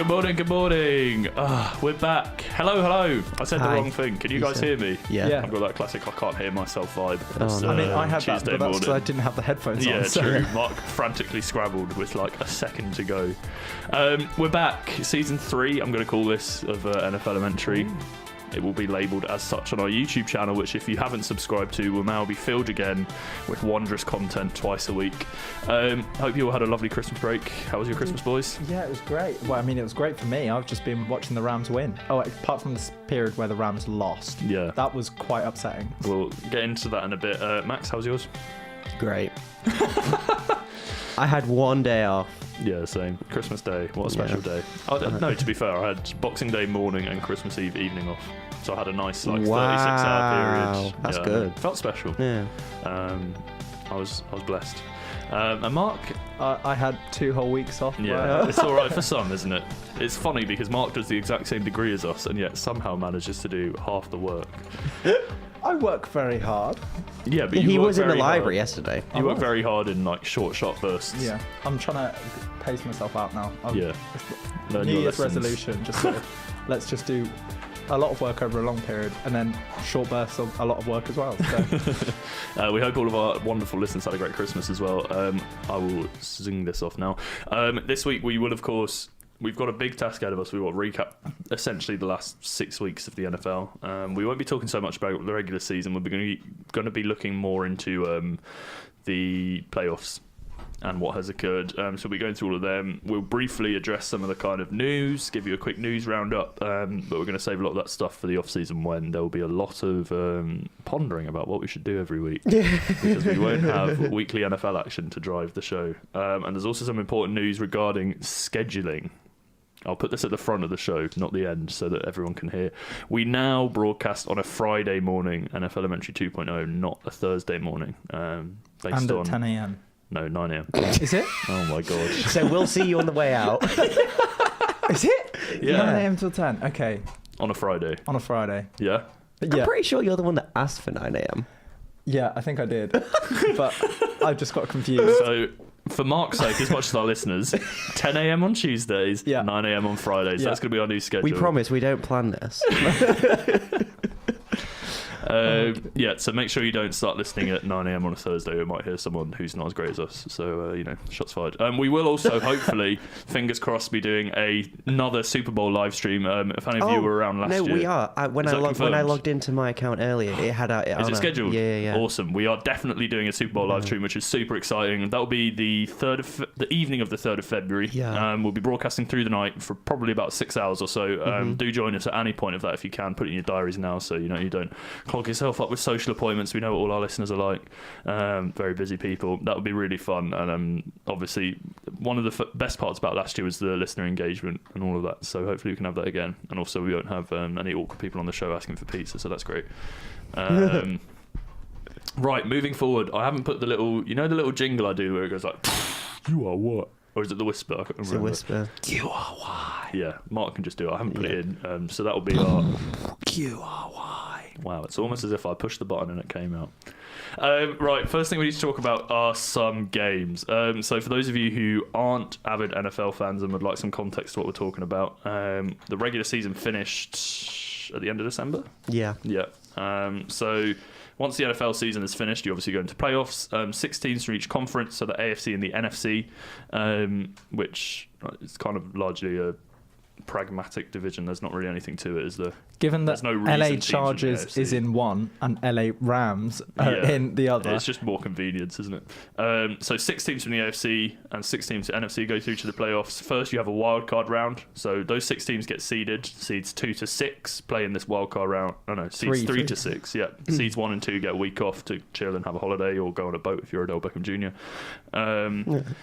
Good morning. We're back. Hello. I said the wrong thing. Can you guys hear me? Yeah. I've got that classic I can't hear myself vibe. I had Tuesday that, but that's because I didn't have the headphones on. Yeah, so. true. Mark frantically scrabbled with like a second to go. We're back. Season 3, I'm going to call this, of NFLementary. It will be labelled as such on our YouTube channel, which if you haven't subscribed to, will now be filled again with wondrous content twice a week. Hope you all had a lovely Christmas break. How was your Christmas, boys? Yeah, it was great. Well, I mean, it was great for me. I've just been watching the Rams win. Oh, apart from this period where the Rams lost. Yeah. That was quite upsetting. We'll get into that in a bit. Max, how's yours? Great. I had one day off. Yeah, same. Christmas Day. What a special day. No, to be fair, I had Boxing Day morning and Christmas Eve evening off. So I had a nice 36-hour period. That's good. Felt special. Yeah. I was blessed. And Mark? I had 2 whole weeks off. Yeah, it's all right for some, isn't it? It's funny because Mark does the exact same degree as us and yet somehow manages to do half the work. I work very hard. Yeah, but he was in the hard. library yesterday. You work very hard in like short bursts. Yeah, I'm trying to pace myself out now. Learn New your Year's lessons. resolution, just sort of, let's just do a lot of work over a long period and then short bursts of a lot of work as well. So. We hope all of our wonderful listeners had a great Christmas as well. I will sing this off now. This week we will, of course, we've got a big task ahead of us. We will recap essentially the last 6 weeks of the NFL. We won't be talking so much about the regular season. We're going to be looking more into the playoffs and what has occurred. So we'll be going through all of them. We'll briefly address some of the kind of news, give you a quick news roundup, but we're going to save a lot of that stuff for the off-season when there will be a lot of pondering about what we should do every week because we won't have weekly NFL action to drive the show. And there's also some important news regarding scheduling. I'll put this at the front of the show, not the end, so that everyone can hear. We now broadcast on a Friday morning, NFLementary 2.0, not a Thursday morning. Based and on, at 10 a.m. No, 9 a.m. Is it? Oh my god. So we'll see you on the way out. Is it? Yeah. 9 a.m. till 10. Okay. On a Friday. On a Friday. Yeah? Yeah. I'm pretty sure you're the one that asked for 9 a.m. Yeah, I think I did. But I just got confused. So, for Mark's sake, as much as our listeners, 10 a.m. on Tuesdays, 9 a.m. on Fridays. Yeah. That's going to be our new schedule. We promise we don't plan this. So make sure you don't start listening at 9 a.m. on a Thursday. We might hear someone who's not as great as us. So, shots fired. We will also, hopefully, fingers crossed, be doing another Super Bowl live stream. If any of you were around last year. No, we are. When I logged into my account earlier, it had it Is it scheduled? Yeah. Awesome. We are definitely doing a Super Bowl live stream, which is super exciting. That will be the evening of the 3rd of February. Yeah. We'll be broadcasting through the night for probably about 6 hours or so. Do join us at any point of that if you can. Put it in your diaries now so you don't clog yourself up with social appointments. We know what all our listeners are like. Very busy people. That would be really fun. And obviously, one of the best parts about last year was the listener engagement and all of that. So hopefully we can have that again. And also we won't have any awkward people on the show asking for pizza. So that's great. Right, moving forward. I haven't put the little jingle I do where it goes like, you are what? Or is it the whisper? I can't remember. It's a whisper. You are why. Yeah, Mark can just do it. I haven't put it in. So that will be our You are why. Wow, it's almost as if I pushed the button and it came out. Right, first thing we need to talk about are some games. So for those of you who aren't avid NFL fans and would like some context to what we're talking about, the regular season finished at the end of December? Yeah. Yeah. So once the NFL season is finished, you obviously go into playoffs. 6 teams from each conference, so the AFC and the NFC, which is kind of largely a pragmatic division. There's not really anything to it, is there? Given that no LA Chargers is in one and LA Rams are in the other. It's just more convenience, isn't it? So 6 teams from the AFC and 6 teams from the NFC go through to the playoffs. First, you have a wild card round. So those 6 teams get seeded. Seeds 2 to 6 play in this wild card round. Oh no, seeds 3 to 6. Yeah, seeds 1 and 2 get a week off to chill and have a holiday or go on a boat if you're Odell Beckham Jr.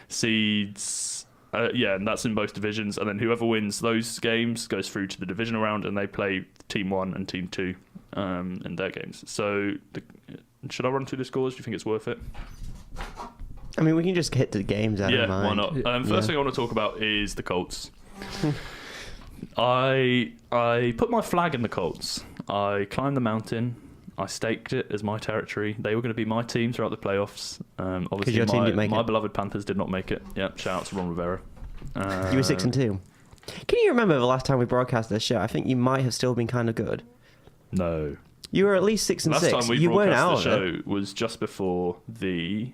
Seeds. And that's in both divisions. And then whoever wins those games goes through to the divisional round, and they play Team 1 and Team 2 in their games. So should I run through the scores? Do you think it's worth it? I mean, we can just hit the games out of mind. Why not? First thing I want to talk about is the Colts. I put my flag in the Colts. I climbed the mountain. I staked it as my territory. They were going to be my team throughout the playoffs. Obviously, your team didn't make my it. beloved Panthers did not make it. Yeah, shout out to Ron Rivera. You were 6-2. Can you remember the last time we broadcast this show? I think you might have still been kind of good. No. You were at least 6 and Last 6. time we You weren't out broadcast the of it. show was just before the...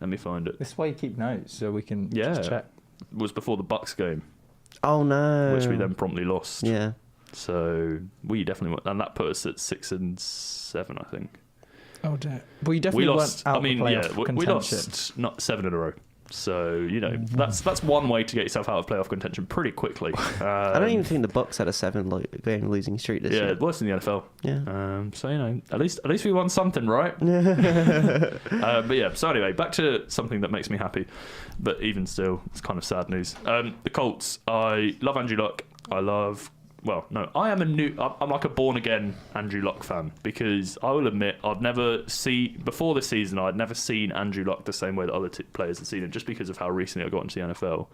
Let me find it. This is why you keep notes, so we can Yeah. just check. Was before the Bucks game, Oh no. which we then promptly lost. Yeah. So we definitely went, and that put us at 6 and 7, I think. Oh dear. Well, you We definitely lost. weren't out I mean, of yeah, playoff we contention. lost not 7 in a row. So that's one way to get yourself out of playoff contention pretty quickly. I don't even think the Bucks had a 7-game losing streak this year. worse than the NFL. Yeah. So at least we won something, right? But yeah. So anyway, back to something that makes me happy, but even still, it's kind of sad news. The Colts. I love Andrew Luck. I'm like a born again Andrew Luck fan, because I will admit before this season I'd never seen Andrew Luck the same way that other players had seen him, just because of how recently I got into the NFL.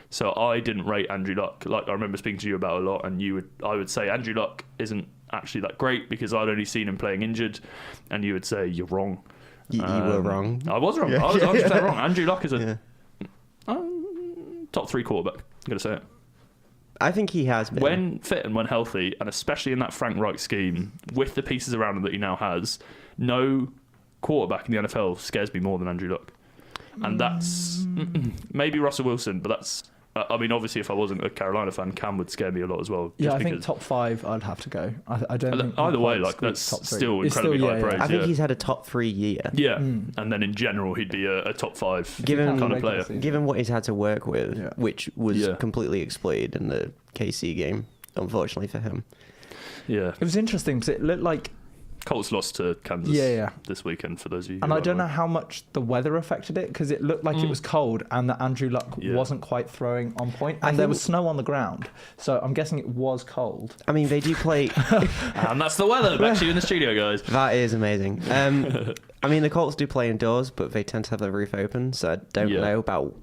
So I didn't rate Andrew Luck. Like, I remember speaking to you about a lot, and I would say Andrew Luck isn't actually that great because I'd only seen him playing injured, and you would say you're wrong. You were wrong. I was wrong. Yeah. I was 100% wrong. Andrew Luck is a Yeah. top 3 quarterback. I'm going to say it. I think he has been. When fit and when healthy, and especially in that Frank Reich scheme, with the pieces around him that he now has, no quarterback in the NFL scares me more than Andrew Luck. And that's maybe Russell Wilson, but that's... I mean, obviously, if I wasn't a Carolina fan, Cam would scare me a lot as well. Yeah, just I think because- top 5 I'd have to go. I don't think... Either way, quite like, squeak that's top 3. still It's incredibly high praise. I think yeah. he's had a top 3 year. Yeah, and then in general, he'd be a top 5 Given- kind of player. Given what he's had to work with, Yeah. which was Yeah. completely exploited in the KC game, unfortunately for him. Yeah. It was interesting because it looked like... Colts lost to Kansas Yeah. this weekend, for those of you And who I don't know aren't how much the weather affected it, because it looked like it was cold and that Andrew Luck Yeah. wasn't quite throwing on point. I And there think- was snow on the ground. So I'm guessing it was cold. I mean, they do play... aware. And that's the weather. Back to you in the studio, guys. That is amazing. I mean, the Colts do play indoors, but they tend to have the roof open, so I don't Yeah. know about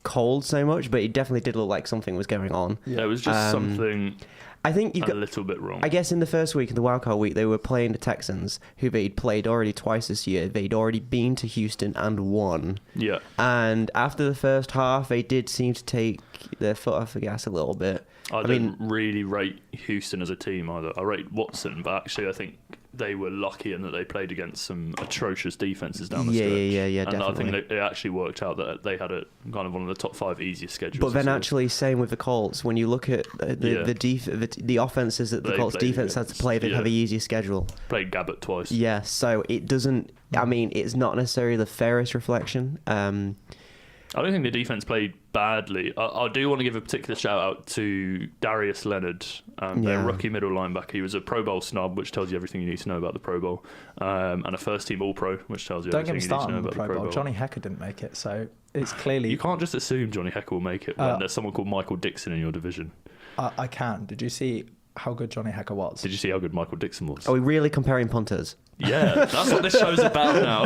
cold so much, but it definitely did look like something was going on. Yeah, it was just something I think you've a got... little bit wrong. I guess in the first week, in the wildcard week, they were playing the Texans, who they'd played already twice this year. They'd already been to Houston and won. Yeah. And after the first half, they did seem to take their foot off the gas a little bit. I don't really rate Houston as a team either. I rate Watson, but actually I think they were lucky in that they played against some atrocious defenses down the stretch. Yeah, and definitely. I think it actually worked out that they had a kind of one of the top 5 easiest schedules. But then this year. actually, same with the Colts. When you look at the offenses that the They Colts played defense had to against, play, they yeah. have a easier schedule. Played Gabbert twice. Yeah, so it doesn't... I mean, it's not necessarily the fairest reflection. I don't think the defense played badly. I do want to give a particular shout out to Darius Leonard, their rookie middle linebacker. He was a Pro Bowl snub, which tells you everything you need to know about the Pro Bowl, and a first team All Pro, which tells you Don't get everything me you need to started know on the about the Pro Pro Bowl. Bowl. Johnny Hecker didn't make it, so it's clearly... You can't just assume Johnny Hecker will make it when there's someone called Michael Dixon in your division. I can. Did you see how good Johnny Hecker was? Did you see how good Michael Dixon was? Are we really comparing punters? Yeah, that's what this show's about now.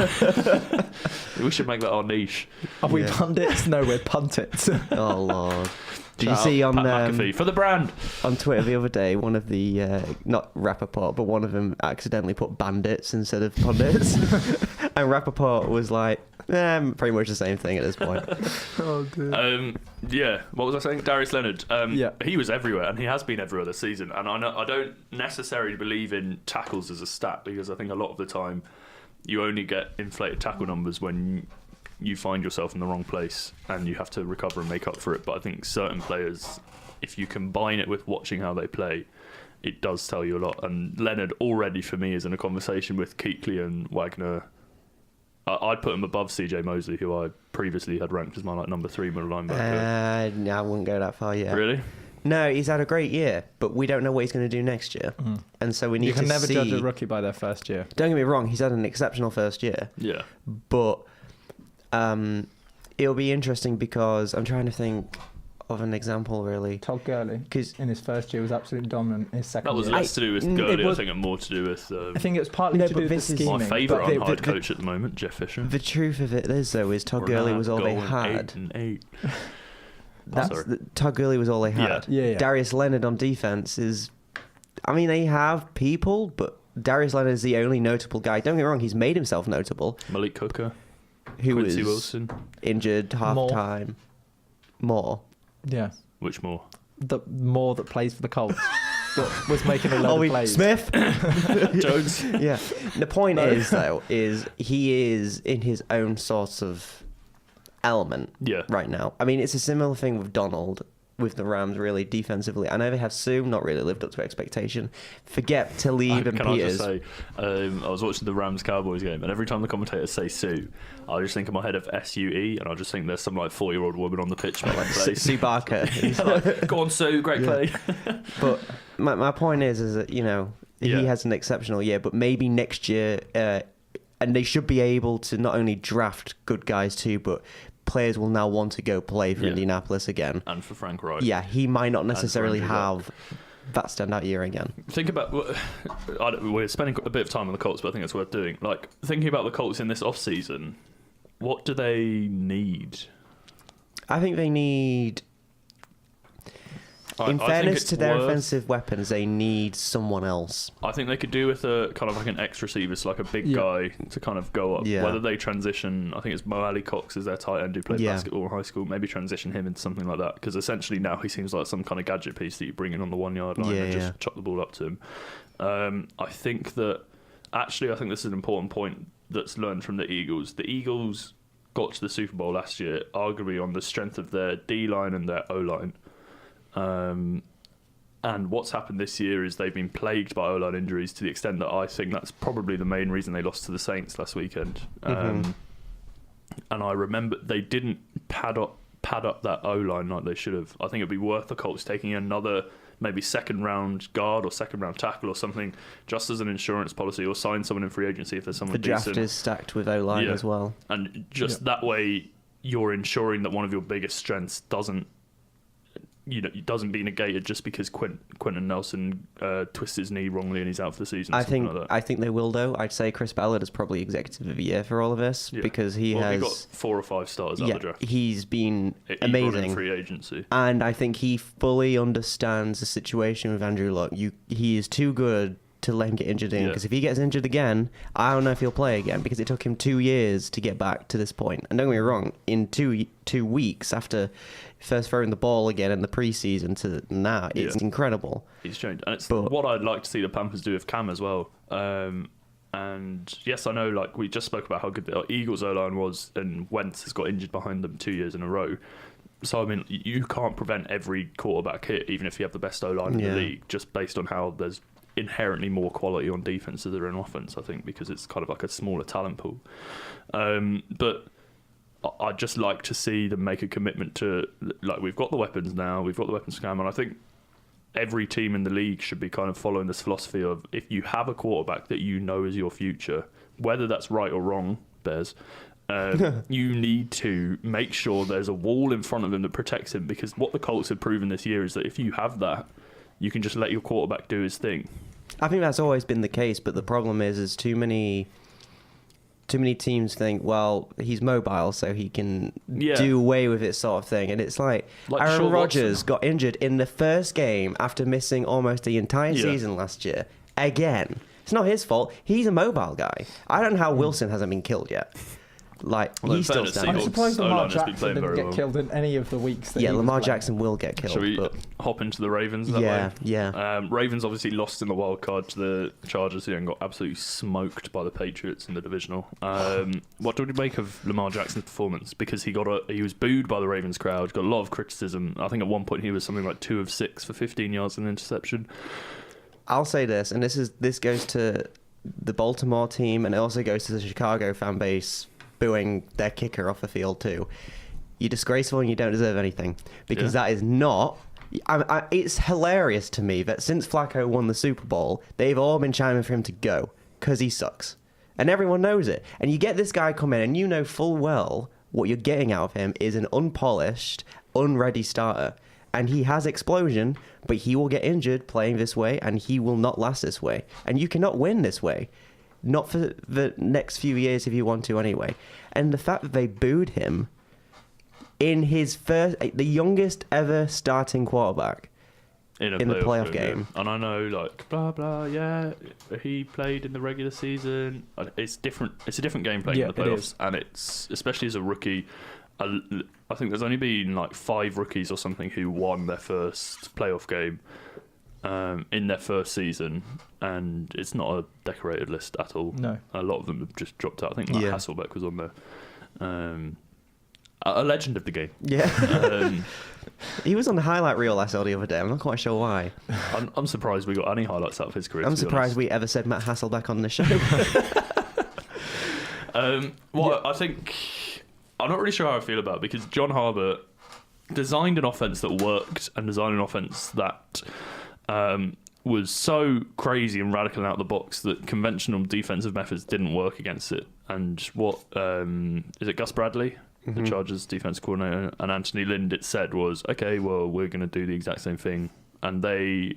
We should make that our niche. Are we Yeah. pundits? No, we're puntits. Oh, Lord. Did you Shout see out on Pat McAfee for the brand? on Twitter the other day, one of the, not Rappaport, but one of them accidentally put bandits instead of pundits? And Rappaport was like, pretty much the same thing at this point. Oh, dear. Yeah, what was I saying? Darius Leonard. Yeah. He was everywhere, and he has been everywhere this season. And I don't necessarily believe in tackles as a stat, because I think a lot of the time you only get inflated tackle numbers when you find yourself in the wrong place and you have to recover and make up for it. But I think certain players, if you combine it with watching how they play, it does tell you a lot. And Leonard already, for me, is in a conversation with Kuechly and Wagner. I'd put him above CJ Mosley, who I previously had ranked as my number 3 middle linebacker. No, I wouldn't go that far yet. Really? No, he's had a great year, but we don't know what he's going to do next year. And so we need You can to never see... judge a rookie by their first year. Don't get me wrong, he's had an exceptional first year. Yeah. But it'll be interesting because I'm trying to think of an example, really. Todd Gurley, 'Cause- in his first year, was absolutely dominant. In his second That was year. less to do with it Gurley, was- I think, and more to do with I think it was partly No, to but do with the this is- scheming. my favourite but unhired coach at the moment, Jeff Fisher. The truth of it is, though, is Todd Gurley was all they had. 8-8. Sorry. Todd Gurley was all they had. Yeah. Darius Leonard on defense is... I mean, they have people, but Darius Leonard is the only notable guy. Don't get me wrong, he's made himself notable. Malik Hooker, Who Quincy was Wilson. injured half Moore. time. More. Yeah. Which more? The more that plays for the Colts that was making a load of plays. Smith. Jones. Yeah. The point is though, is he is in his own sort of element Yeah. right now. I mean, it's a similar thing with Donald with the Rams, really defensively. I know they have Sue, not really lived up to expectation. Forget Talib and Can I Peters. just say, I was watching the Rams-Cowboys game, and every time the commentators say Sue, I just think in my head of S-U-E, and I just think there's some like 4-year-old woman on the pitch by like place. Sue Barker. Like, go on, Sue, great play. But my point is that, you know, Yeah. he has an exceptional year, but maybe next year, and they should be able to not only draft good guys too, but players will now want to go play for Yeah. Indianapolis again. And for Frank Wright. Yeah, he might not necessarily Andrew have that standout year again. Think about, we're spending a bit of time on the Colts, but I think it's worth doing. Like, thinking about the Colts in this off-season, what do they need? I think they need, in I fairness think it's to their worth- offensive weapons, they need someone else. I think they could do with a kind of like an X receiver, so like a big Yeah. guy to kind of go up. Yeah. Whether they transition, I think it's Mo Ali Cox is their tight end who played Yeah. basketball in high school. Maybe transition him into something like that, because essentially now he seems like some kind of gadget piece that you bring in on the 1 yard line Yeah, and yeah. just chop the ball up to him. I think that actually, I think this is an important point that's learned from the Eagles. The Eagles got to the Super Bowl last year, arguably on the strength of their D line and their O line. And what's happened this year is they've been plagued by O-line injuries to the extent that I think that's probably the main reason they lost to the Saints last weekend. And I remember they didn't pad up that O-line like they should have. I think it'd be worth the Colts taking another maybe second round guard or second round tackle or something just as an insurance policy, or sign someone in free agency if there's someone The draft decent. is stacked with O-line Yeah. as well. And just that way you're ensuring that one of your biggest strengths doesn't be negated just because Quentin Nelson twisted his knee wrongly and he's out for the season. I something think like that. I think they will though. I'd say Chris Ballard is probably executive of the year for all of this Yeah. because he He has got 4 or 5 stars out of the draft. he's been He brought in amazing. free agency. And I think he fully understands the situation with Andrew Luck. He is too good to let him get injured in, Yeah. because if he gets injured again, I don't know if he'll play again, because it took him 2 years to get back to this point. And don't get me wrong, in two weeks after first throwing the ball again in the preseason to now, it's incredible. He's changed. And it's But- what I'd like to see the Panthers do with Cam as well. And yes, I know, like we just spoke about how good the Eagles O-line was, and Wentz has got injured behind them 2 years in a row. So, I mean, you can't prevent every quarterback hit, even if you have the best O-line in the league, just based on how there's inherently more quality on defense than there in offense, I think, because it's kind of like a smaller talent pool. But I'd just like to see them make a commitment to, like, we've got the weapons now, we've got the weapons to Cam, and I think every team in the league should be kind of following this philosophy of, if you have a quarterback that you know is your future, whether that's right or wrong, Bears, you need to make sure there's a wall in front of him that protects him, because what the Colts have proven this year is that if you have that, you can just let your quarterback do his thing. I think that's always been the case, but the problem is too many teams think, well, he's mobile, so he can do away with it, sort of thing. And it's like Aaron Sean Rodgers Watson got injured in the first game after missing almost the entire season last year. Again, it's not his fault. He's a mobile guy. I don't know how Wilson hasn't been killed yet. Like, Well, in he's still fairness, standing. I'm Seahawks surprised Lamar O-line has been Jackson playing didn't very get well. killed in any of the weeks that Yeah, he was Lamar playing. Jackson will get killed. Shall we but hop into the Ravens that yeah, way? yeah. Ravens obviously lost in the wild card to the Chargers here and got absolutely smoked by the Patriots in the divisional. What do we make of Lamar Jackson's performance? Because he was booed by the Ravens crowd, got a lot of criticism. I think at one point he was something like 2 of 6 for 15 yards and an interception. I'll say this, and this goes to the Baltimore team, and it also goes to the Chicago fan base booing their kicker off the field too. You're disgraceful and you don't deserve anything, because that is not. It's hilarious to me that since Flacco won the Super Bowl, they've all been chiming for him to go because he sucks, and everyone knows it. And you get this guy come in, and you know full well what you're getting out of him is an unpolished, unready starter. And he has explosion, but he will get injured playing this way, and he will not last this way. And you cannot win this way. Not for the next few years if you want to anyway. And the fact that they booed him in his the youngest ever starting quarterback In the playoff game. And I know, like, blah, blah, he played in the regular season. It's different. It's a different game playing in the Yeah, it playoffs. is. And it's, especially as a rookie, I think there's only been like 5 rookies or something who won their first playoff game in their first season, and it's not a decorated list at all. No. A lot of them have just dropped out. I think Hasselbeck was on there. A legend of the game. Yeah. He was on the highlight reel I saw the other day. I'm not quite sure why. I'm surprised we got any highlights out of his career. I'm surprised we ever said Matt Hasselbeck on the show. I think I'm not really sure how I feel about it, because John Harbour designed an offense that worked and designed an offense that was so crazy and radical and out of the box that conventional defensive methods didn't work against it. And what is it, Gus Bradley, the Chargers defense coordinator, and Anthony Lynn said was, okay, well, we're going to do the exact same thing. And they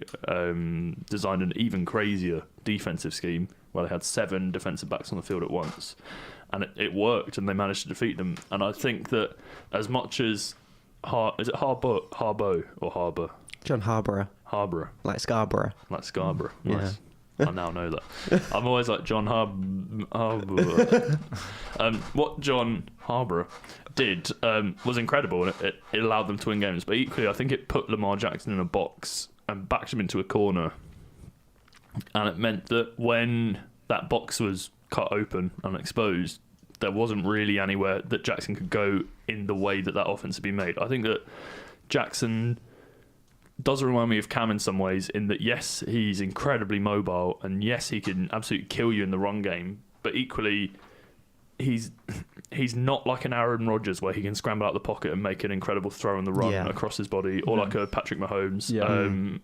designed an even crazier defensive scheme where they had 7 defensive backs on the field at once. And it worked, and they managed to defeat them. And I think that as much as... is it Harbour or Harbour? John Harbour. Harbour. Like Scarborough. Like Scarborough. Yeah. Nice. I now know that. I'm always like John Harbour. What John Harbour did was incredible, and it allowed them to win games. But equally, I think it put Lamar Jackson in a box and backed him into a corner. And it meant that when that box was cut open and exposed, there wasn't really anywhere that Jackson could go in the way that offense had been made. I think that Jackson does remind me of Cam in some ways, in that, yes, he's incredibly mobile, and yes, he can absolutely kill you in the run game, but equally, he's not like an Aaron Rodgers where he can scramble out the pocket and make an incredible throw on the run across his body, or like a Patrick Mahomes.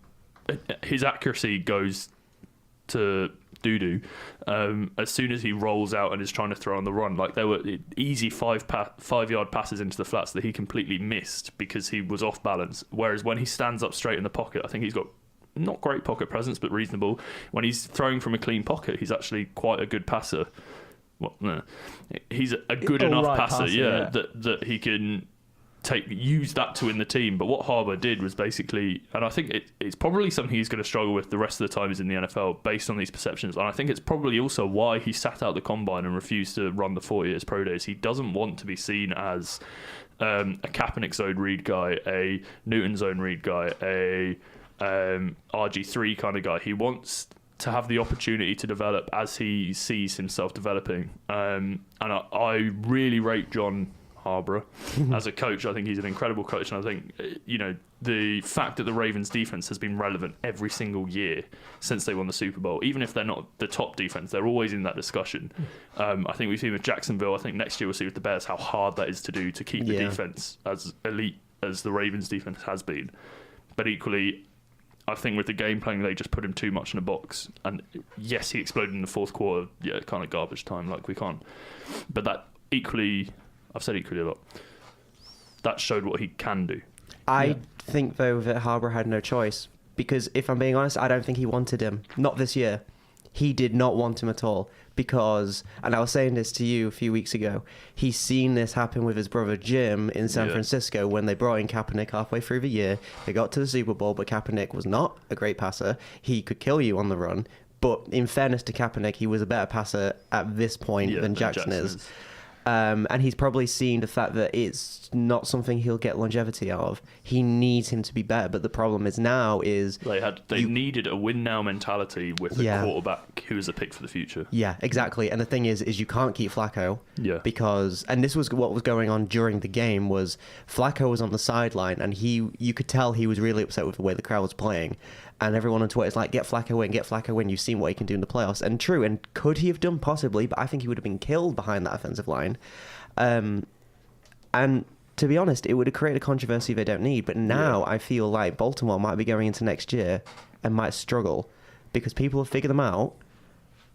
His accuracy goes to doo-doo as soon as he rolls out and is trying to throw on the run. Like, there were easy 5-yard passes into the flats that he completely missed because he was off balance, whereas when he stands up straight in the pocket, I think he's got not great pocket presence but reasonable. When he's throwing from a clean pocket, he's actually quite a good passer. Well, no. He's a good enough passer, that he can use that to win the team. But what Harbour did was basically, and I think it's probably something he's going to struggle with the rest of the time he's in the NFL based on these perceptions, and I think it's probably also why he sat out the combine and refused to run the 40 years pro days. He doesn't want to be seen as a Kaepernick zone read guy, a Newton zone read guy, a RG3 kind of guy. He wants to have the opportunity to develop as he sees himself developing, and I really rate John Harbour as a coach. I think he's an incredible coach, and I think the fact that the Ravens defense has been relevant every single year since they won the Super Bowl, even if they're not the top defense, they're always in that discussion. I think we've seen with Jacksonville. I think next year we'll see with the Bears how hard that is to do, to keep the defense as elite as the Ravens defense has been. But equally, I think with the game planning, they just put him too much in a box. And yes, he exploded in the fourth quarter. Yeah, kind of garbage time. Like, we can't. But that equally, I've said equally a lot, that showed what he can do. I think, though, that Harbour had no choice. Because if I'm being honest, I don't think he wanted him. Not this year. He did not want him at all. Because, and I was saying this to you a few weeks ago, he's seen this happen with his brother Jim in San Francisco when they brought in Kaepernick halfway through the year. They got to the Super Bowl, but Kaepernick was not a great passer. He could kill you on the run. But in fairness to Kaepernick, he was a better passer at this point than Jackson is. And he's probably seen the fact that it's not something he'll get longevity out of. He needs him to be better, but the problem is now is... They needed a win-now mentality with a quarterback who is a pick for the future. Yeah, exactly. And the thing is you can't keep Flacco. Yeah. Because... And this was what was going on during the game, was Flacco was on the sideline, and you could tell he was really upset with the way the crowd was playing. And everyone on Twitter is like, get Flacco in, get Flacco in. You've seen what he can do in the playoffs. And true, and could he have done? Possibly, but I think he would have been killed behind that offensive line. And to be honest, it would have created a controversy they don't need. But now I feel like Baltimore might be going into next year and might struggle because people have figured them out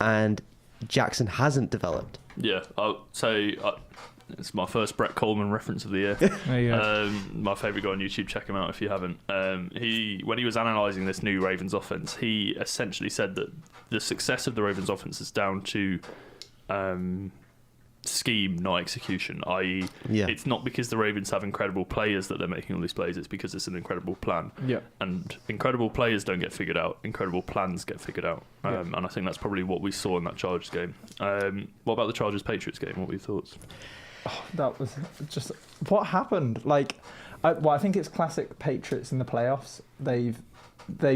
and Jackson hasn't developed. Yeah, I'll say... it's my first Brett Coleman reference of the year. My favourite guy on YouTube, check him out if you haven't. When he was analysing this new Ravens offense, he essentially said that the success of the Ravens offense is down to scheme, not execution, i.e. it's not because the Ravens have incredible players that they're making all these plays, it's because it's an incredible plan. And incredible players don't get figured out, incredible plans get figured out. And I think that's probably what we saw in that Chargers game. What about the Chargers-Patriots game? What were your thoughts? That was just what happened? Like, I think it's classic Patriots in the playoffs. They've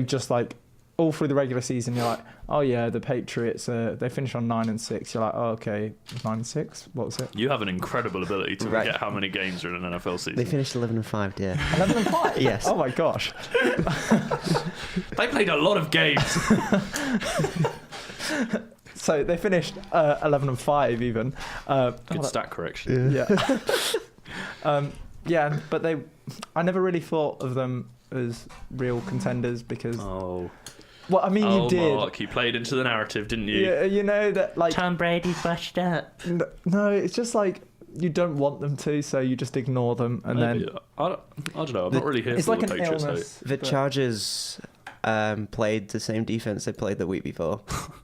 just like all through the regular season. You're like, oh yeah, the Patriots. They finished on 9-6. You're like, oh okay, 9-6. What was it? You have an incredible ability to forget how many games are in an NFL season. They finished 11-5, dear. 11-5. Yes. Oh my gosh. They played a lot of games. So they finished 11-5 even. Good stat correction. Yeah. Yeah, but I never really thought of them as real contenders because. Oh. Well, I mean, you did. Mark, you played into the narrative, didn't you? Yeah, you know that like. Tom Brady flushed up. No, it's just like you don't want them to, so you just ignore them, and Maybe. then. I don't know. I'm not really here it's for like the an Patriots. illness. The but- Chargers played the same defense they played the week before,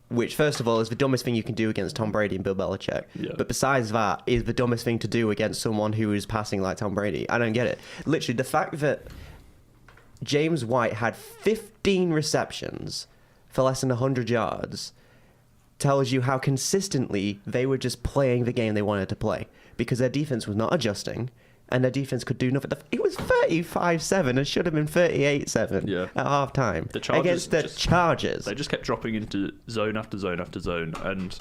which, first of all, is the dumbest thing you can do against Tom Brady and Bill Belichick. Yeah. But besides that, is the dumbest thing to do against someone who is passing like Tom Brady. I don't get it. Literally, the fact that James White had 15 receptions for less than 100 yards tells you how consistently they were just playing the game they wanted to play because their defense was not adjusting. And their defense could do nothing. It was 35-7 and should have been 38-7 at half time against the Chargers. They just kept dropping into zone after zone after zone. And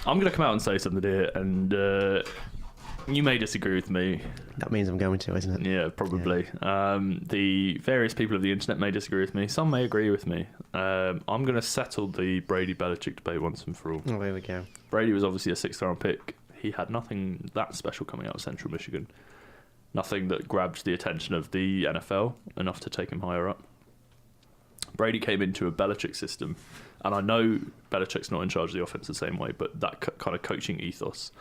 I'm going to come out and say something here, and you may disagree with me. That means I'm going to, isn't it? Yeah, probably. Yeah. The various people of the internet may disagree with me. Some may agree with me. I'm going to settle the Brady-Belichick debate once and for all. Oh, there we go. Brady was obviously a sixth-round pick. He had nothing that special coming out of Central Michigan. Nothing that grabbed the attention of the NFL enough to take him higher up. Brady came into a Belichick system, and I know Belichick's not in charge of the offense the same way, but that kind of coaching ethos,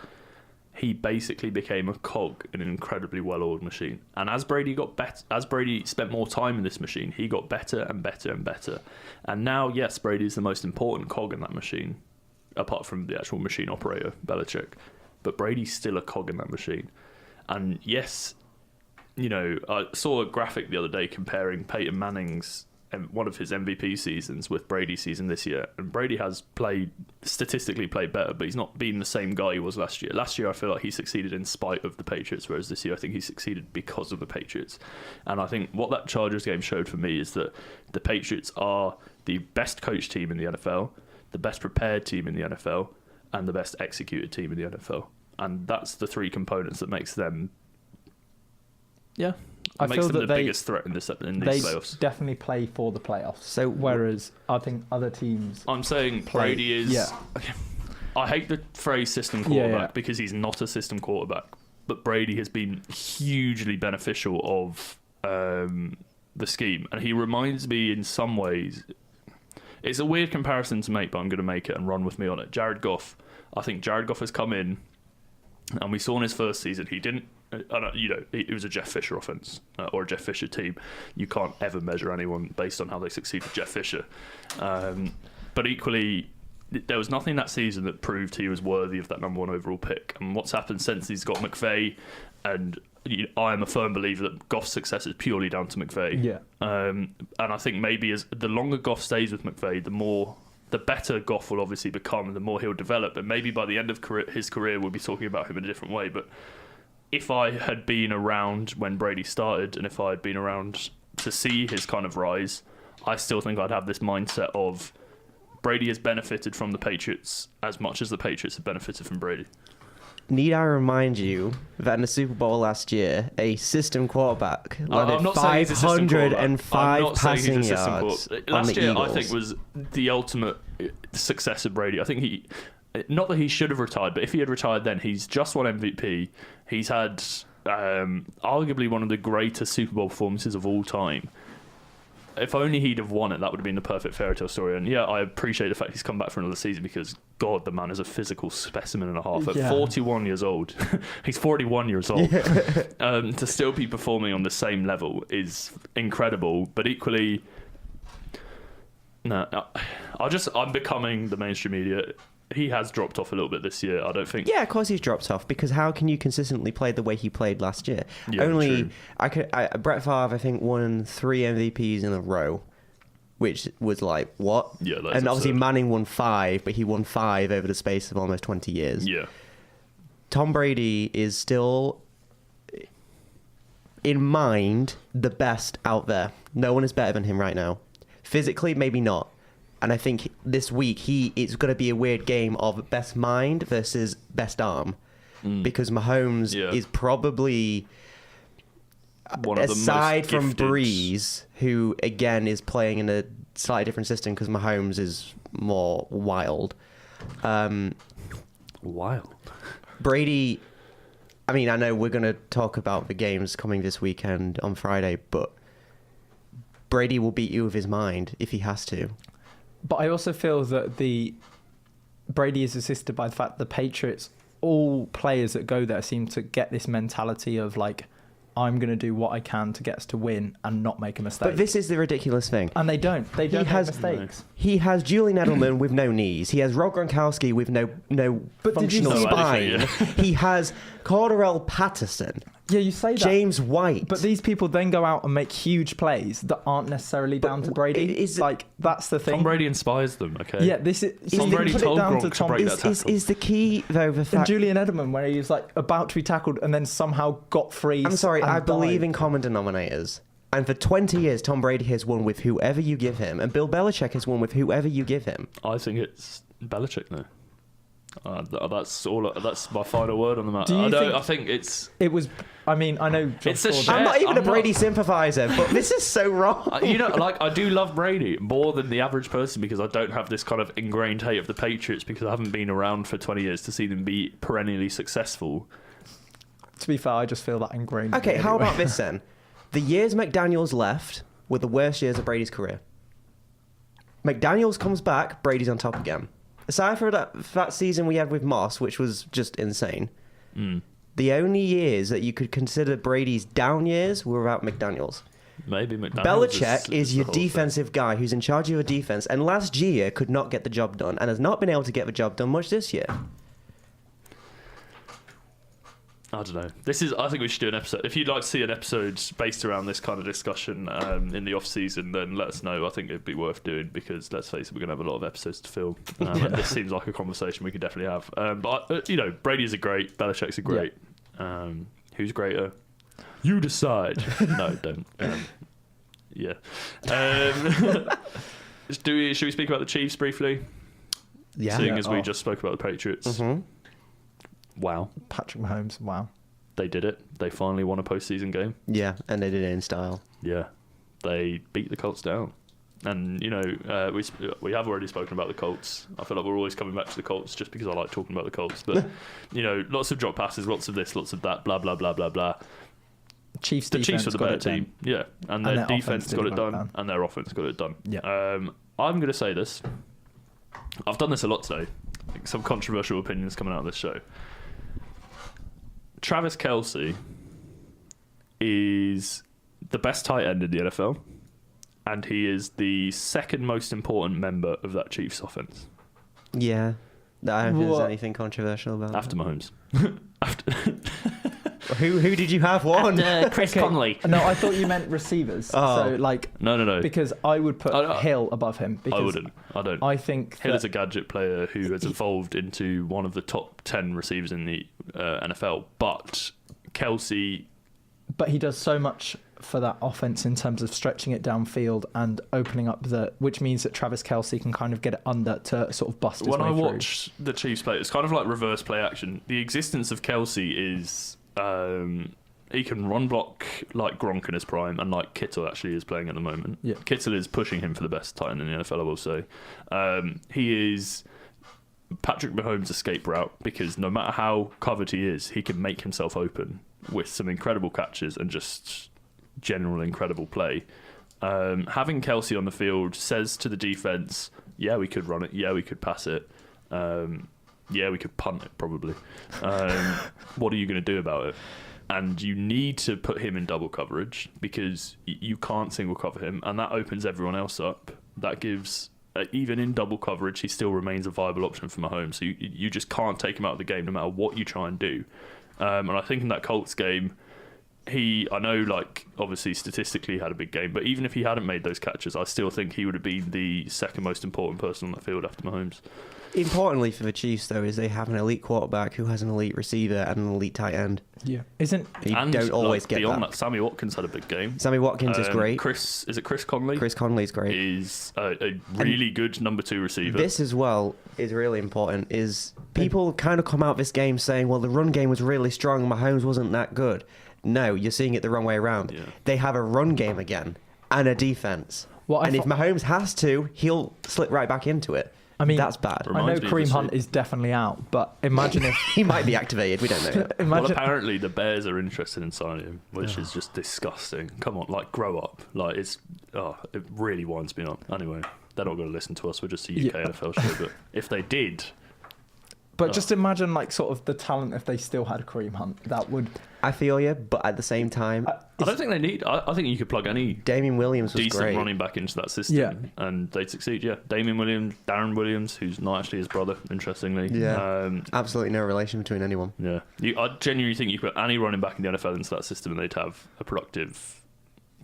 he basically became a cog in an incredibly well-oiled machine. And as Brady got better, as Brady spent more time in this machine, he got better and better and better. And now, yes, Brady is the most important cog in that machine, apart from the actual machine operator, Belichick. But Brady's still a cog in that machine. And yes, you know, I saw a graphic the other day comparing Peyton Manning's one of his MVP seasons with Brady's season this year. And Brady has statistically played better, but he's not been the same guy he was last year. Last year, I feel like he succeeded in spite of the Patriots, whereas this year, I think he succeeded because of the Patriots. And I think what that Chargers game showed for me is that the Patriots are the best coached team in the NFL, the best prepared team in the NFL, and the best executed team in the NFL. And that's the three components that makes them, makes them the biggest threat in these playoffs. They definitely play for the playoffs. So, whereas I think other teams... I'm saying Brady is... Yeah. I hate the phrase system quarterback because he's not a system quarterback. But Brady has been hugely beneficial of the scheme. And he reminds me in some ways... It's a weird comparison to make, but I'm going to make it and run with me on it. Jared Goff. I think Jared Goff has come in, and we saw in his first season, he didn't, it was a Jeff Fisher offense or a Jeff Fisher team. You can't ever measure anyone based on how they succeed with Jeff Fisher. But equally, there was nothing that season that proved he was worthy of that number one overall pick. And what's happened since he's got McVay, and I am a firm believer that Goff's success is purely down to McVay. Yeah. And I think maybe as the longer Goff stays with McVay, the better Goff will obviously become, and the more he'll develop. And maybe by the end of his career, we'll be talking about him in a different way. But if I had been around when Brady started, and if I had been around to see his kind of rise, I still think I'd have this mindset of Brady has benefited from the Patriots as much as the Patriots have benefited from Brady. Need I remind you that in the Super Bowl last year, a system quarterback landed 505 passing yards last year, Eagles. I think, was the ultimate success of Brady. I think he, not that he should have retired, but if he had retired then, he's just won MVP. He's had arguably one of the greatest Super Bowl performances of all time. If only he'd have won it, that would have been the perfect fairy tale story. And yeah, I appreciate the fact he's come back for another season because, God, the man is a physical specimen and a half. At 41 years old, he's 41 years old. To still be performing on the same level is incredible. But equally, I'm becoming the mainstream media. He has dropped off a little bit this year, I don't think. Yeah, of course he's dropped off, because how can you consistently play the way he played last year? Yeah, true. Brett Favre, I think, won 3 MVPs in a row, which was like, what? Yeah, that's and obviously absurd. Manning won 5, but he won 5 over the space of almost 20 years. Yeah. Tom Brady is still in mind, the best out there. No one is better than him right now. Physically, maybe not. And I think this week it's going to be a weird game of best mind versus best arm, because Mahomes is probably one of the aside most from gifted. Breeze, who again is playing in a slightly different system because Mahomes is more wild. Wild. Brady. I mean, I know we're going to talk about the games coming this weekend on Friday, but Brady will beat you with his mind if he has to. But I also feel that Brady is assisted by the fact the Patriots, all players that go there seem to get this mentality of like, I'm going to do what I can to get us to win and not make a mistake. But this is the ridiculous thing. And they don't. They don't make mistakes. He has Julian Edelman with no knees. He has Rob Gronkowski with no functional see- spine. He has Cordarrelle Patterson. Yeah, you say that. James White. But these people then go out and make huge plays that aren't necessarily down to Brady. That's the thing. Tom Brady inspires them, okay? Yeah, this is. Tom Brady put it told down Gronk to to Tom. break that tackle. Is the key though the And fact? Julian Edelman, where he was like about to be tackled and then somehow got free. I'm sorry, and I believe died. in common denominators. And for 20 years, Tom Brady has won with whoever you give him, and Bill Belichick has won with whoever you give him. I think it's Belichick now. That's all. That's my final word on the matter. Do you think- I think it's. It was. I mean, I know. Josh It's a Gordon- shame. I'm not even I'm a Brady sympathizer, but this is so wrong. I do love Brady more than the average person because I don't have this kind of ingrained hate of the Patriots because I haven't been around for 20 years to see them be perennially successful. To be fair, I just feel that ingrained. in Okay, me how anyway. about this then? The years McDaniels left were the worst years of Brady's career. McDaniels comes back, Brady's on top again. Aside from that season we had with Moss, which was just insane, the only years that you could consider Brady's down years were without McDaniels. Maybe McDaniels Belichick is the your whole thing. defensive guy who's in charge of your defense, and last year could not get the job done, and has not been able to get the job done much this year. I don't know. I think we should do an episode. If you'd like to see an episode based around this kind of discussion in the off season, then let us know. I think it'd be worth doing because let's face it, we're going to have a lot of episodes to film. And this seems like a conversation we could definitely have. But Brady's a great. Belichick's a great. Who's greater? You decide. No, don't. Yeah. Should we speak about the Chiefs briefly? Yeah. Seeing as we Oh. just spoke about the Patriots. Mm-hmm. Wow. Patrick Mahomes. Wow. They did it. They finally won a postseason game. Yeah, and they did it in style. Yeah, they beat the Colts down, and we have already spoken about the Colts. I feel like we're always coming back to the Colts just because I like talking about the Colts. But lots of drop passes, lots of this, lots of that, blah blah blah blah blah. The Chiefs were the better team, yeah, and their defense got it done, and their offense got it done. Yeah. I'm going to say this. I've done this a lot today. Some controversial opinions coming out of this show. Travis Kelce is the best tight end in the NFL, and he is the second most important member of that Chiefs offense. Yeah. I don't think there's What? anything controversial about After Mahomes. Who did you have one? Chris Conley. No, I thought you meant receivers. Oh. So like, No. because I would put I- Hill above him. Because I wouldn't. I don't. I think Hill that- is a gadget player who has evolved into one of the top 10 receivers in the NFL, but Kelce... But he does so much for that offense in terms of stretching it downfield and opening up which means that Travis Kelce can kind of get it under to sort of bust his When way I through. watch the Chiefs play, it's kind of like reverse play action. The existence of Kelce is he can run block like Gronk in his prime, and like Kittle actually is playing at the moment. Yeah. Kittle is pushing him for the best tight end in the NFL, I will say. He is Patrick Mahomes' escape route because no matter how covered he is, he can make himself open with some incredible catches and just general incredible play. Having Kelce on the field says to the defense, yeah, we could run it, yeah, we could pass it, yeah, we could punt it probably. What are you going to do about it? And you need to put him in double coverage because you can't single cover him, and that opens everyone else up. That gives, even in double coverage, he still remains a viable option for Mahomes. So you just can't take him out of the game no matter what you try and do. And I think in that Colts game, I know, like, obviously statistically he had a big game, but even if he hadn't made those catches, I still think he would have been the second most important person on the field after Mahomes. Importantly for the Chiefs, though, is they have an elite quarterback who has an elite receiver and an elite tight end. Yeah. You don't always get beyond that. Sammy Watkins had a big game. Sammy Watkins is great. Is it Chris Conley? Chris Conley's great. Is a really good number 2 receiver. This as well is really important. Is people kind of come out this game saying, well, the run game was really strong, Mahomes wasn't that good. No, you're seeing it the wrong way around. Yeah. They have a run game again and a defense. Well, if Mahomes has to, he'll slip right back into it. I mean, that's bad. I know Kareem Hunt is definitely out, but imagine if he might be activated. We don't know yet. Well, apparently the Bears are interested in signing him, which is just disgusting. Come on, like, grow up. Like, it really winds me up. Anyway, they're not going to listen to us. We're just a UK NFL show, but if they did. But just imagine, like, sort of the talent if they still had Kareem Hunt. That would. I feel you, but at the same time, I don't think they need. I think you could plug any Damien Williams was decent great. running back into that system, and they'd succeed. Yeah, Damien Williams, Darren Williams, who's not actually his brother, interestingly. Yeah, absolutely no relation between anyone. Yeah, I genuinely think you could put any running back in the NFL into that system, and they'd have a productive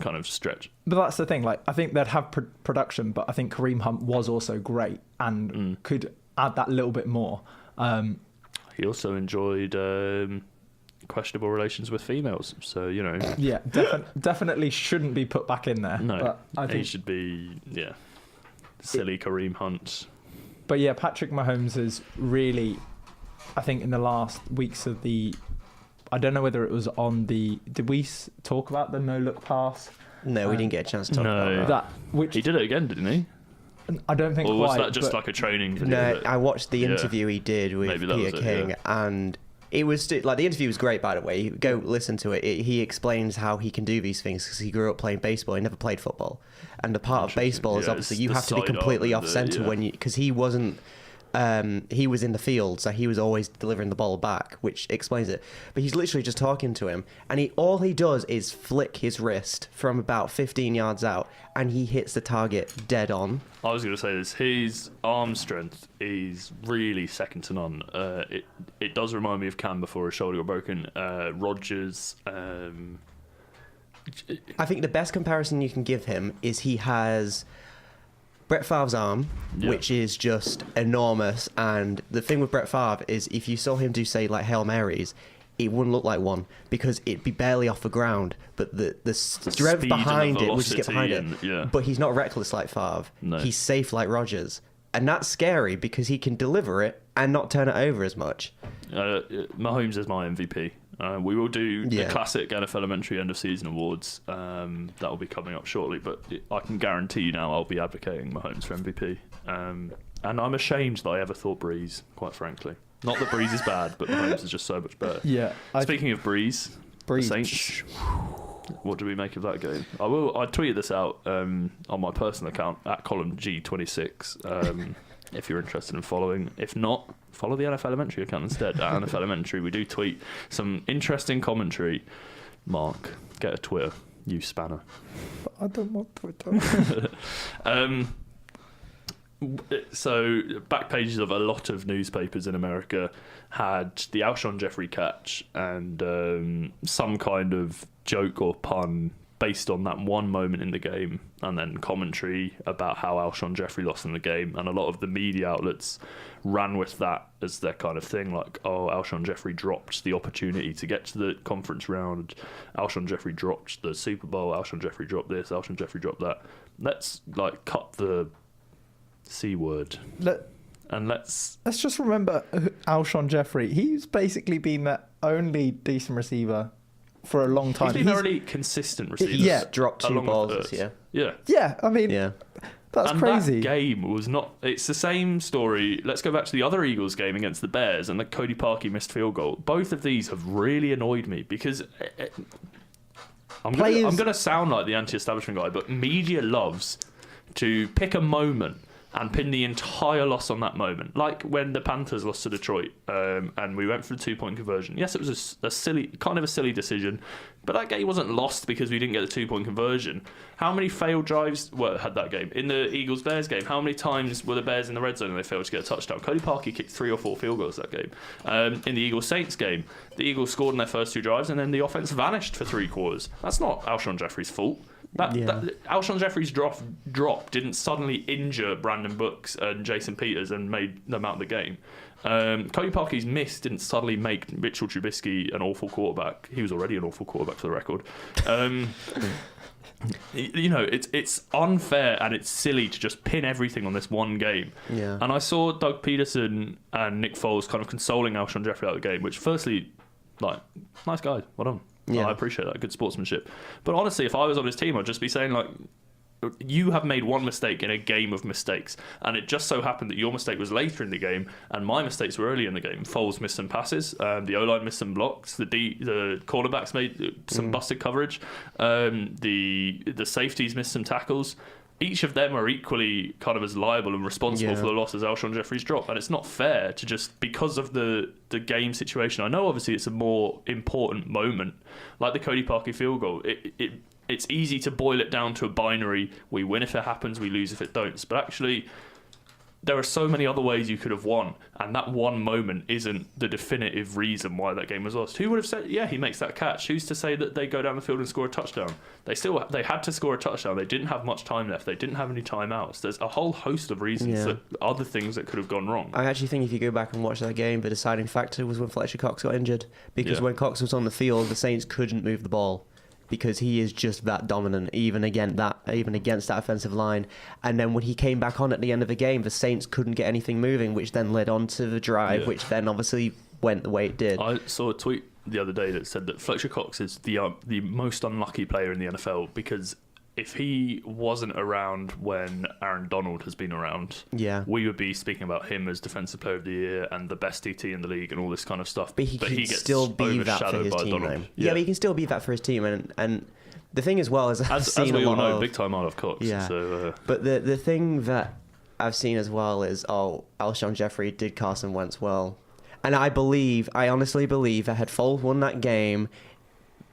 kind of stretch. But that's the thing. Like, I think they'd have production, but I think Kareem Hunt was also great and could add that little bit more. He also enjoyed questionable relations with females, so you know. Yeah, definitely shouldn't be put back in there. No, but I think he should be. Yeah, silly Kareem Hunt. But yeah, Patrick Mahomes is really, I think, in the last weeks of the. I don't know whether it was on the. Did we talk about the no-look pass? No, we didn't get a chance to talk about that. Which he did it again, didn't he? I don't think. Or was quite, that just like a training video? No, I watched the interview he did with Peter King, and it was like, the interview was great, by the way. Go listen to it. He explains how he can do these things because he grew up playing baseball. He never played football, and the part of baseball is obviously you have to be completely off center when you, because he wasn't. He was in the field, so he was always delivering the ball back, which explains it. But he's literally just talking to him, and all he does is flick his wrist from about 15 yards out, and he hits the target dead on. I was going to say this. His arm strength is really second to none. It does remind me of Cam before his shoulder got broken. Rodgers. I think the best comparison you can give him is he has Brett Favre's arm, which is just enormous. And the thing with Brett Favre is if you saw him do, say, like Hail Marys, it wouldn't look like one because it'd be barely off the ground. But the strength behind it would just get behind it. But he's not reckless like Favre. No. He's safe like Rodgers. And that's scary because he can deliver it and not turn it over as much. Mahomes is my MVP. We will do the classic NFLementary end of season awards. That will be coming up shortly, but I can guarantee you now I'll be advocating Mahomes for MVP. And I'm ashamed that I ever thought Breeze, quite frankly. Not that Breeze is bad, but Mahomes is just so much better. Yeah. Speaking of Breeze, the Saints. What do we make of that game? I tweeted this out on my personal account at column G26. If you're interested in following. If not, follow the NFLementary account instead. At NFLementary, we do tweet some interesting commentary. Mark, get a Twitter, you spanner. I don't want Twitter. So, back pages of a lot of newspapers in America had the Alshon Jeffrey catch and some kind of joke or pun based on that one moment in the game, and then commentary about how Alshon Jeffrey lost in the game. And a lot of the media outlets ran with that as their kind of thing, like, oh, Alshon Jeffrey dropped the opportunity to get to the conference round, Alshon Jeffrey dropped the Super Bowl, Alshon Jeffrey dropped this, Alshon Jeffrey dropped that. Let's, like, cut the C word. And let's just remember Alshon Jeffrey. He's basically been the only decent receiver for a long time. He's been a really consistent receiver. He's dropped 2 balls this year. Yeah, I mean, that's crazy. That game was not. It's the same story. Let's go back to the other Eagles game against the Bears and the Cody Parkey missed field goal. Both of these have really annoyed me because I'm going to sound like the anti-establishment guy, but media loves to pick a moment and pin the entire loss on that moment. Like when the Panthers lost to Detroit, and we went for the 2-point conversion. Yes, it was a silly decision, but that game wasn't lost because we didn't get the 2-point conversion. How many failed drives had that game? In the Eagles-Bears game, how many times were the Bears in the red zone and they failed to get a touchdown? Cody Parkey kicked 3 or 4 field goals that game. In the Eagles-Saints game, the Eagles scored in their first 2 drives and then the offense vanished for 3 quarters. That's not Alshon Jeffrey's fault. Alshon Jeffrey's drop didn't suddenly injure Brandon Brooks and Jason Peters and made them out of the game. Cody Parkey's miss didn't suddenly make Mitchell Trubisky an awful quarterback. He was already an awful quarterback for the record. It's unfair and it's silly to just pin everything on this one game. Yeah. And I saw Doug Peterson and Nick Foles kind of consoling Alshon Jeffrey out of the game, which firstly, nice guys, well done. Yeah. I appreciate that, good sportsmanship. But honestly, if I was on his team, I'd just be saying, you have made one mistake in a game of mistakes, and it just so happened that your mistake was later in the game, and my mistakes were early in the game. Foles missed some passes, the O-line missed some blocks, the cornerbacks made some busted coverage, the safeties missed some tackles. Each of them are equally kind of as liable and responsible for the loss as Alshon Jeffrey's drop, and it's not fair to just, because of the game situation. I know obviously it's a more important moment, like the Cody Parkey field goal. It's easy to boil it down to a binary: we win if it happens, we lose if it don't. But actually, there are so many other ways you could have won, and that one moment isn't the definitive reason why that game was lost. Who would have said, yeah, he makes that catch? Who's to say that they go down the field and score a touchdown? They had to score a touchdown. They didn't have much time left. They didn't have any timeouts. There's a whole host of reasons, other things that could have gone wrong. I actually think if you go back and watch that game, the deciding factor was when Fletcher Cox got injured, because when Cox was on the field, the Saints couldn't move the ball, because he is just that dominant, even against that offensive line. And then when he came back on at the end of the game, the Saints couldn't get anything moving, which then led on to the drive, which then obviously went the way it did. I saw a tweet the other day that said that Fletcher Cox is the most unlucky player in the NFL, because if he wasn't around when Aaron Donald has been around, we would be speaking about him as Defensive Player of the Year and the best DT in the league and all this kind of stuff. But he gets still be that for his team, though. Yeah, but he can still be that for his team. And the thing as well is I've seen as we a all lot know, of... big time out of Cox. Yeah. So, but the thing that I've seen as well is, Alshon Jeffrey did Carson Wentz well. And I honestly believe that had Foles won that game,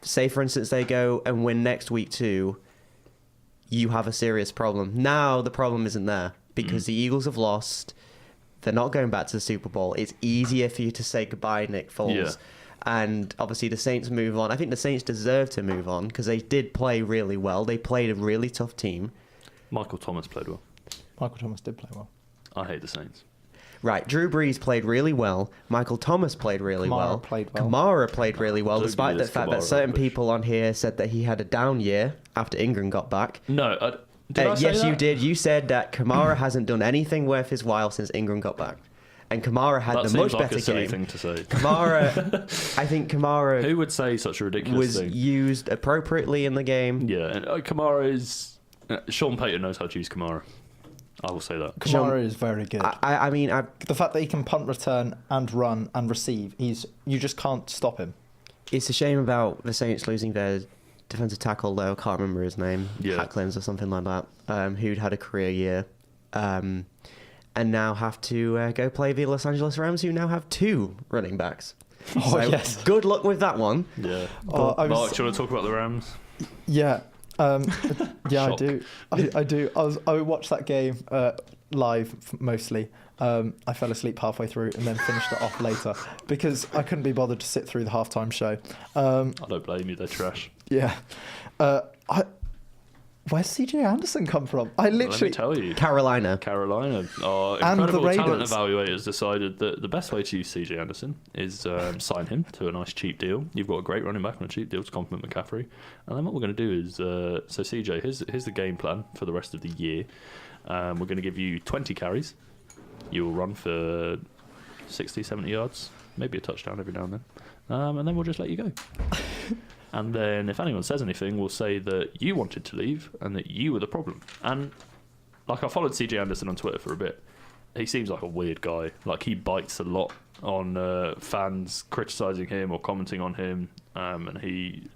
say for instance they go and win next week too, you have a serious problem. Now the problem isn't there because the Eagles have lost. They're not going back to the Super Bowl. It's easier for you to say goodbye, Nick Foles. Yeah. And obviously the Saints move on. I think the Saints deserve to move on because they did play really well. They played a really tough team. Michael Thomas played well. Michael Thomas did play well. I hate the Saints. Right, Drew Brees played really well. Michael Thomas played really well. Kamara played really well, despite the fact that certain people on here said that he had a down year after Ingram got back. No, did I say yes, that? you did. You said that Kamara hasn't done anything worth his while since Ingram got back. And Kamara had the much better game. That seems like a silly thing to say. I think Kamara... Who would say such a ridiculous thing? Was used appropriately in the game. Yeah, and Kamara is... Sean Payton knows how to use Kamara. I will say that. Kamara is very good. I mean... the fact that he can punt, return, and run, and receive, you just can't stop him. It's a shame about the Saints losing their defensive tackle, though. I can't remember his name. Hacklins or something like that. Who'd had a career year. And now have to go play the Los Angeles Rams, who now have 2 running backs. Oh, yes. Good luck with that one. Yeah. Mark, do you want to talk about the Rams? Yeah. Yeah, I do. I do. I watched that game live mostly. I fell asleep halfway through and then finished it off later because I couldn't be bothered to sit through the halftime show. I don't blame you. They're trash. Yeah. Where's CJ Anderson come from? Let me tell you. Carolina. Incredible talent evaluators decided that the best way to use CJ Anderson is sign him to a nice cheap deal. You've got a great running back on a cheap deal to complement McCaffrey. And then what we're going to do is, so CJ, here's the game plan for the rest of the year. We're going to give you 20 carries. You will run for 60, 70 yards, maybe a touchdown every now and then. And then we'll just let you go. And then if anyone says anything, we'll say that you wanted to leave and that you were the problem. And I followed CJ Anderson on Twitter for a bit. He seems like a weird guy. He bites a lot on fans criticising him or commenting on him. And he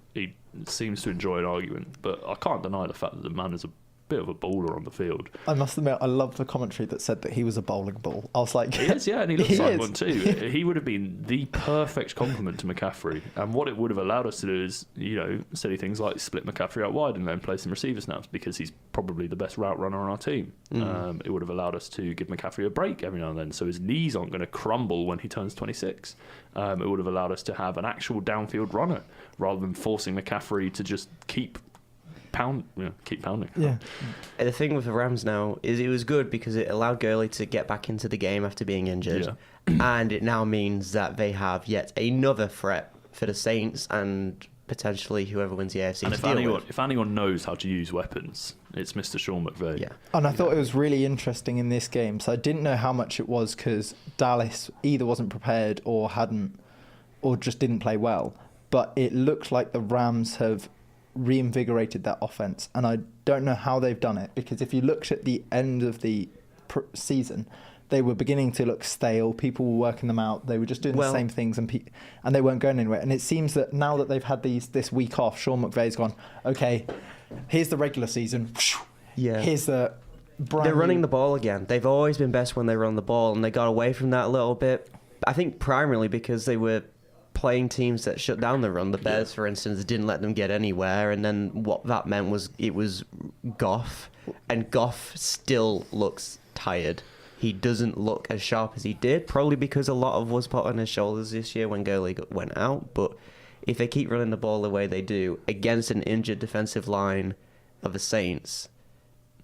seems to enjoy an argument. But I can't deny the fact that the man is a bit of a baller on the field. I must admit, I love the commentary that said that he was a bowling ball. I was like, He is, yeah, and he looks He like is. one too. He would have been the perfect complement to McCaffrey, and what it would have allowed us to do is, silly things like split McCaffrey out wide and then play some receiver snaps because he's probably the best route runner on our team. It would have allowed us to give McCaffrey a break every now and then, so his knees aren't going to crumble when he turns 26. It would have allowed us to have an actual downfield runner rather than forcing McCaffrey to just keep pounding. yeah. The thing with the Rams now is it was good because it allowed Gurley to get back into the game after being injured. And it now means that they have yet another threat for the Saints and potentially whoever wins the AFC And to deal with. if anyone knows how to use weapons, it's Mr. Sean McVay. Yeah. And I thought it was really interesting in this game. So I didn't know how much it was because Dallas either wasn't prepared or just didn't play well. But it looked like the Rams have reinvigorated that offense. And I don't know how they've done it, because if you looked at the end of the season, they were beginning to look stale. People were working them out. They were just doing the same things, and they weren't going anywhere. And it seems that now that they've had this week off, Sean McVay's gone, okay, here's the regular season. Yeah. Here's the They're running the ball again. They've always been best when they run the ball, and they got away from that a little bit. I think primarily because they were playing teams that shut down the run. The Bears, for instance, didn't let them get anywhere, and then what that meant was it was Goff, and Goff still looks tired. He doesn't look as sharp as he did, probably because a lot of was put on his shoulders this year when Gurley went out. But if they keep running the ball the way they do against an injured defensive line of the Saints,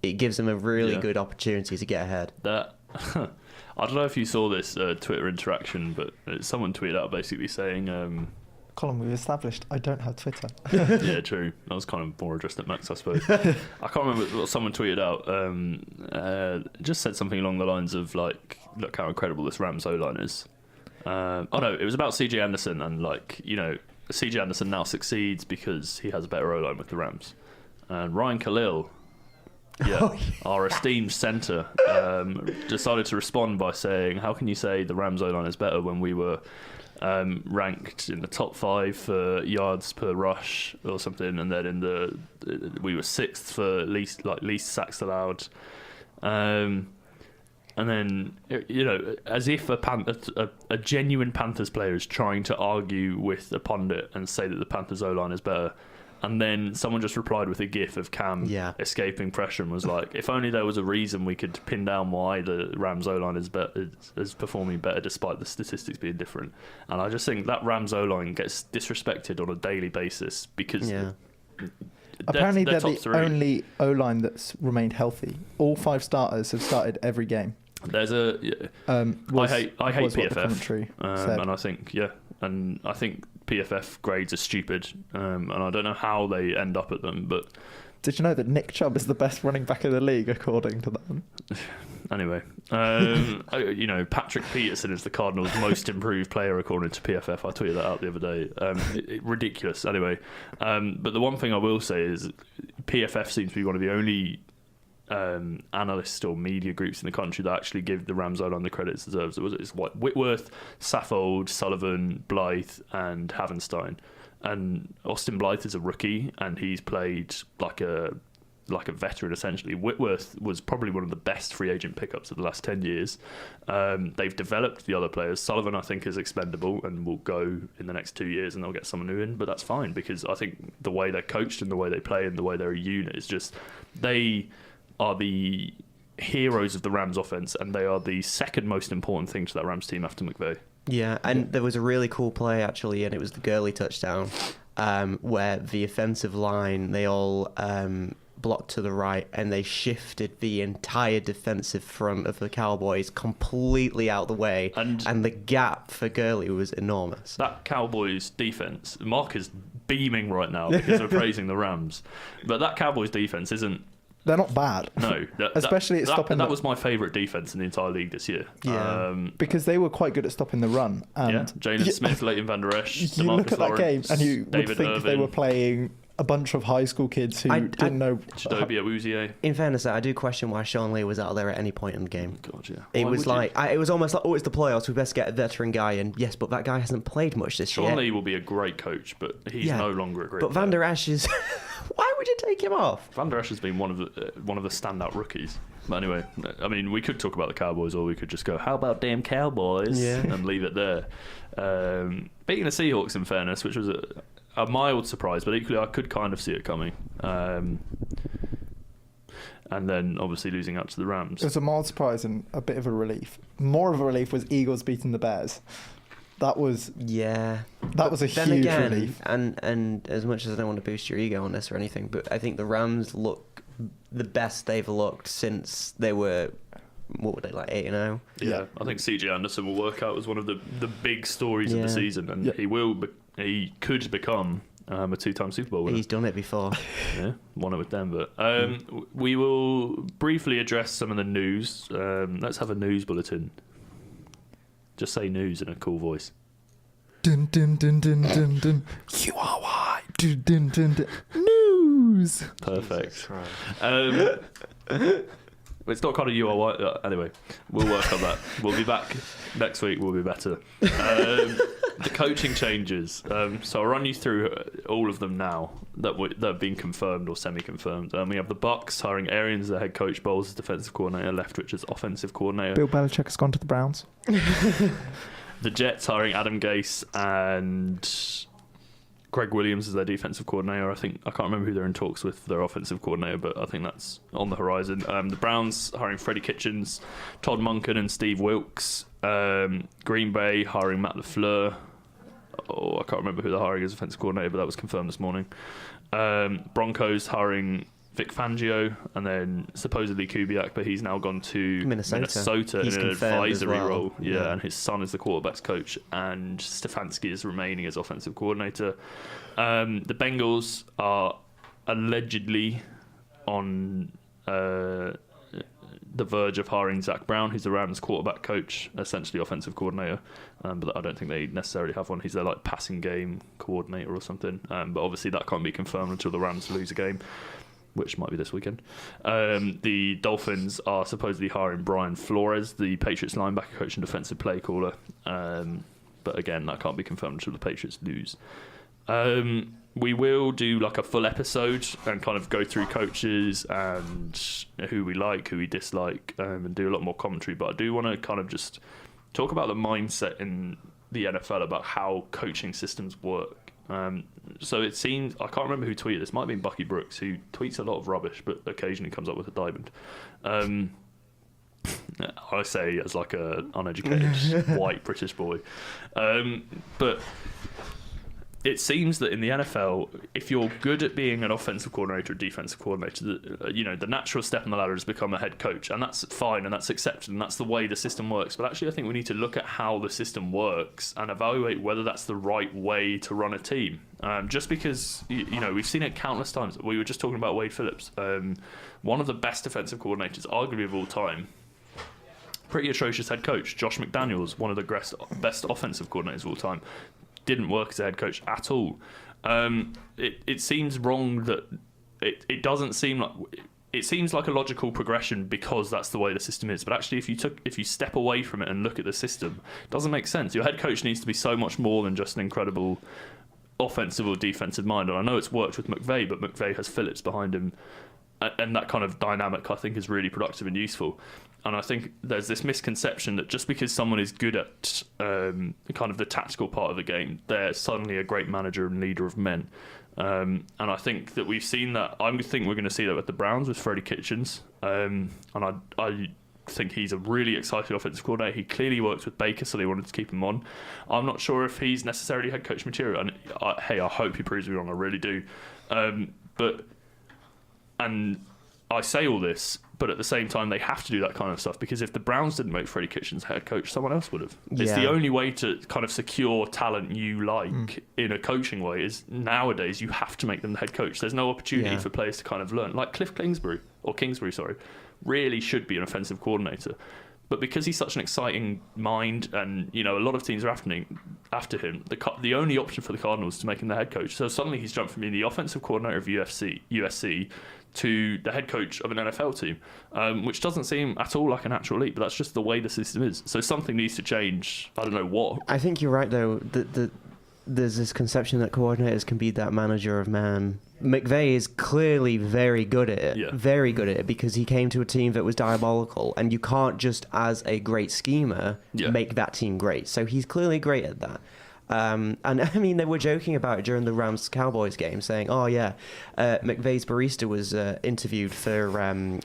it gives them a really good opportunity to get ahead. I don't know if you saw this Twitter interaction, but someone tweeted out basically saying... Colin, we've established I don't have Twitter. Yeah, true. That was kind of more addressed at Max, I suppose. I can't remember what someone tweeted out. Just said something along the lines of, like, look how incredible this Rams O-line is. No, it was about CJ Anderson, and, like, CJ Anderson now succeeds because he has a better O-line with the Rams. And Ryan Khalil... our esteemed centre decided to respond by saying, how can you say the Rams O-line is better when we were ranked in the top 5 for yards per rush or something, and then we were 6th for least sacks allowed, and then as if a genuine Panthers player is trying to argue with a pundit and say that the Panthers O-line is better. And then someone just replied with a gif of Cam escaping pressure and was like, if only there was a reason we could pin down why the Rams O-line is performing better despite the statistics being different. And I just think that Rams O-line gets disrespected on a daily basis because apparently they're top the 3. only O-line that's remained healthy. All 5 starters have started every game. There's I hate PFF, and I think and I think PFF grades are stupid, and I don't know how they end up at them. But did you know that Nick Chubb is the best running back in the league according to them? Anyway, Patrick Peterson is the Cardinals' most improved player according to PFF. I tweeted that out the other day. Ridiculous. Anyway, but the one thing I will say is PFF seems to be one of the only analysts or media groups in the country that actually give the Rams O-line the credit it deserves. It's Whitworth, Saffold, Sullivan, Blythe, and Havenstein. And Austin Blythe is a rookie, and he's played like a veteran essentially. Whitworth was probably one of the best free agent pickups of the last 10 years. They've developed the other players. Sullivan, I think, is expendable and will go in the next 2 years, and they'll get someone new in. But that's fine because I think the way they're coached and the way they play and the way they're a unit is just they are the heroes of the Rams offense, and they are the second most important thing to that Rams team after McVay. Yeah, and there was a really cool play actually, and it was the Gurley touchdown, where the offensive line, they all blocked to the right, and they shifted the entire defensive front of the Cowboys completely out the way, and the gap for Gurley was enormous. That Cowboys defense, Mark is beaming right now because we're praising the Rams, but that Cowboys defense isn't. They're not bad. No. Especially at stopping... That was my favourite defence in the entire league this year. Yeah. Because they were quite good at stopping the run. And Jalen Smith, Leighton Van Der Esch, you look at that game and you David would think Irvin. They were playing a bunch of high school kids who didn't know... Chidobe Awuzie. In fairness, I do question why Sean Lee was out there at any point in the game. God, yeah. It was almost like, it's the playoffs, we best get a veteran guy in. Yes, but that guy hasn't played much this year. Sean Lee will be a great coach, but he's no longer a great player. Van Der Esch is... Why would you take him off? Van Der Esch has been one of the standout rookies. But anyway, I mean, we could talk about the Cowboys, or we could just go, how about damn Cowboys? Yeah. And leave it there. Beating the Seahawks, in fairness, which was a mild surprise, but equally I could kind of see it coming. And then obviously losing out to the Rams. It was a mild surprise and a bit of a relief. More of a relief was Eagles beating the Bears. That was a huge relief. And as much as I don't want to boost your ego on this or anything, but I think the Rams look the best they've looked since they were, what were they, like 8-0? Yeah, I think CJ Anderson will work out as one of the big stories of the season, and he could become a 2-time Super Bowl winner. He's done it before. Yeah, won it with Denver. We will briefly address some of the news. Let's have a news bulletin. Just say news in a cool voice. Dun dun dun dun dun dun. QRY. Dun dun dun dun. News. Perfect. It's not kind of URY. Anyway, we'll work on that. We'll be back next week. We'll be better. The coaching changes. So I'll run you through all of them now that have been confirmed or semi-confirmed. We have the Bucks hiring Arians as the head coach, Bowles as defensive coordinator, Leftwich as offensive coordinator. Bill Belichick has gone to the Browns. The Jets hiring Adam Gase and Greg Williams as their defensive coordinator. I can't remember who they're in talks with, their offensive coordinator, but I think that's on the horizon. The Browns hiring Freddie Kitchens, Todd Monken and Steve Wilkes. Green Bay hiring Matt LaFleur. I can't remember who they're hiring as offensive coordinator, but that was confirmed this morning. Broncos hiring Vic Fangio, and then supposedly Kubiak, but he's now gone to Minnesota in an advisory role. Yeah, and his son is the quarterback's coach, and Stefanski is remaining as offensive coordinator. The Bengals are allegedly on the verge of hiring Zach Brown, who's the Rams quarterback coach, essentially offensive coordinator, but I don't think they necessarily have one. He's their passing game coordinator or something, but obviously that can't be confirmed until the Rams lose a game, which might be this weekend. The Dolphins are supposedly hiring Brian Flores, the Patriots linebacker coach and defensive play caller. But again, that can't be confirmed until the Patriots lose. We will do a full episode and kind of go through coaches and who we like, who we dislike, and do a lot more commentary. But I do want to kind of just talk about the mindset in the NFL about how coaching systems work. So it seems, I can't remember who tweeted this, might have been Bucky Brooks, who tweets a lot of rubbish but occasionally comes up with a diamond. I say as a uneducated white British boy, but it seems that in the NFL, if you're good at being an offensive coordinator or defensive coordinator, the natural step on the ladder is become a head coach, and that's fine and that's accepted and that's the way the system works. But actually, I think we need to look at how the system works and evaluate whether that's the right way to run a team. Just because we've seen it countless times. We were just talking about Wade Phillips, one of the best defensive coordinators, arguably of all time. Pretty atrocious head coach. Josh McDaniels, one of the best offensive coordinators of all time. Didn't work as a head coach at all. It seems wrong that it doesn't seem like it seems like a logical progression because that's the way the system is. But actually, if you step away from it and look at the system, it doesn't make sense. Your head coach needs to be so much more than just an incredible offensive or defensive mind. And I know it's worked with McVay, but McVay has Phillips behind him, and that kind of dynamic I think is really productive and useful. And I think there's this misconception that just because someone is good at kind of the tactical part of the game, they're suddenly a great manager and leader of men. And I think that we've seen that. I think we're going to see that with the Browns with Freddie Kitchens. And I think he's a really exciting offensive coordinator. He clearly works with Baker, so they wanted to keep him on. I'm not sure if he's necessarily head coach material. And I hope he proves me wrong. I really do. And I say all this, but at the same time, they have to do that kind of stuff, because if the Browns didn't make Freddie Kitchens head coach, someone else would have. Yeah. It's the only way to kind of secure talent you like in a coaching way is nowadays you have to make them the head coach. There's no opportunity for players to kind of learn. Like Cliff Kingsbury, really should be an offensive coordinator. But because he's such an exciting mind, and a lot of teams are after him, the only option for the Cardinals is to make him the head coach. So suddenly he's jumped from being the offensive coordinator of USC to the head coach of an NFL team, which doesn't seem at all like a natural leap, but that's just the way the system is. So something needs to change. I don't know what. I think you're right, though. there's this conception that coordinators can be that manager of man. McVay is clearly very good at it. Yeah. Very good at it because he came to a team that was diabolical, and you can't just, as a great schemer, make that team great. So he's clearly great at that. And I mean, they were joking about it during the Rams-Cowboys game, saying, "Oh yeah, McVay's barista was interviewed for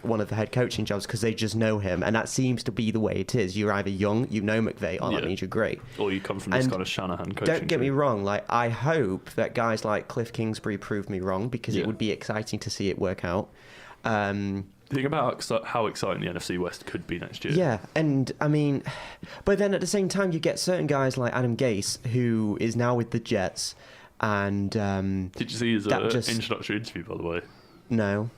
one of the head coaching jobs because they just know him," and that seems to be the way it is. You're either young, you know McVay, or that means you're great, or you come from this kind of Shanahan coaching. Don't get me wrong. Like, I hope that guys like Cliff Kingsbury prove me wrong because it would be exciting to see it work out. Think about how exciting the NFC West could be next year. Yeah, and I mean, but then at the same time, you get certain guys like Adam Gase, who is now with the Jets, and did you see his introductory interview, by the way? No.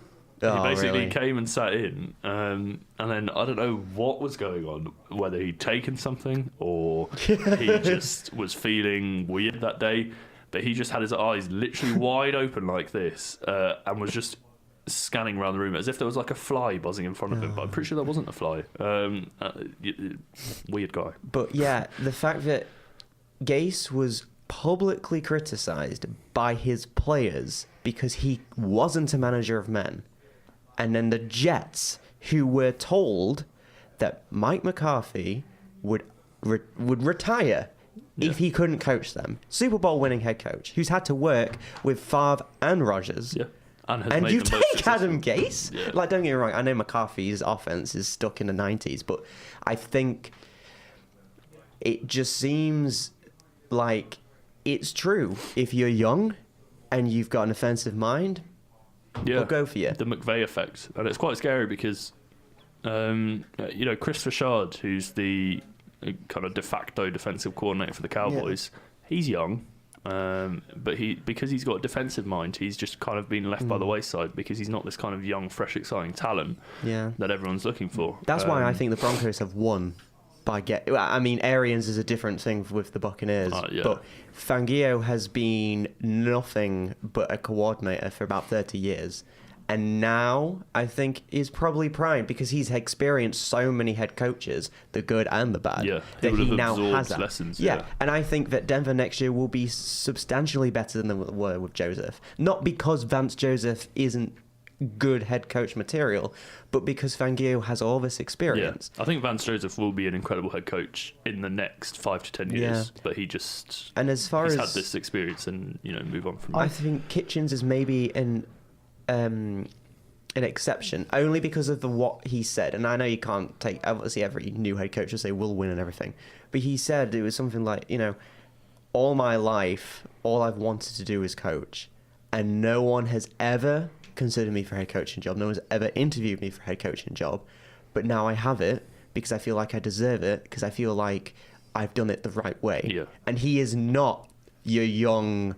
He basically really? came and sat in, and then I don't know what was going on, whether he'd taken something or he just was feeling weird that day, but he just had his eyes literally wide open like this, and was just scanning around the room as if there was like a fly buzzing in front of him, but I'm pretty sure that wasn't a fly. Weird guy. But yeah, the fact that Gase was publicly criticised by his players because he wasn't a manager of men, and then the Jets, who were told that Mike McCarthy would retire if he couldn't coach them. Super Bowl winning head coach who's had to work with Favre and Rodgers. Yeah. And you take Adam Gase? Yeah. Like, don't get me wrong, I know McCarthy's offense is stuck in the 90s, but I think it just seems like it's true. If you're young and you've got an offensive mind, we'll go for you. The McVay effect. And it's quite scary because, Chris Fashard, who's the kind of de facto defensive coordinator for the Cowboys, he's young. But because he's got a defensive mind, he's just kind of been left by the wayside because he's not this kind of young, fresh, exciting talent that everyone's looking for. That's why I think the Broncos have won I mean, Arians is a different thing with the Buccaneers, but Fangio has been nothing but a coordinator for about 30 years. And now, I think, is probably primed because he's experienced so many head coaches, the good and the bad, that he now has that. Lessons, and I think that Denver next year will be substantially better than they were with Joseph. Not because Vance Joseph isn't good head coach material, but because Fangio has all this experience. I think Vance Joseph will be an incredible head coach in the next 5 to 10 years, but he just he's had this experience and move on from. I think Kitchens is maybe an exception only because of what he said, and I know you can't take obviously every new head coach will say we'll win and everything, but he said it was something like, all my life all I've wanted to do is coach, and no one has ever considered me for a head coaching job, no one's ever interviewed me for a head coaching job, but now I have it because I feel like I deserve it, because I feel like I've done it the right way. And he is not your young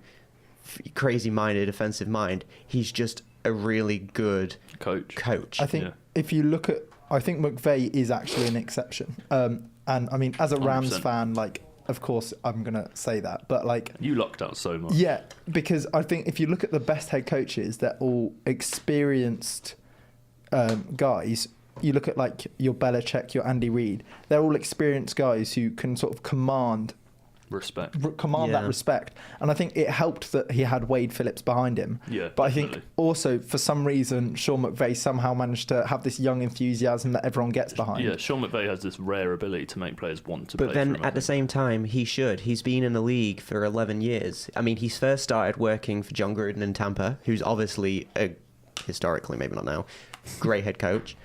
crazy minded offensive mind, he's just a really good coach. I think if you look at, I think McVay is actually an exception. And I mean, as a Rams 100%. Fan, like, of course, I'm going to say that. But like, you lucked out so much. Yeah, because I think if you look at the best head coaches, they're all experienced guys. You look at like your Belichick, your Andy Reid. They're all experienced guys who can sort of command that respect, and I think it helped that he had Wade Phillips behind him. But I think also for some reason Sean McVay somehow managed to have this young enthusiasm that everyone gets behind. Sean McVay has this rare ability to make players want to play. But then at the same time, he's been in the league for 11 years. I mean, he's first started working for John Gruden in Tampa, who's obviously historically, maybe not now, great head coach.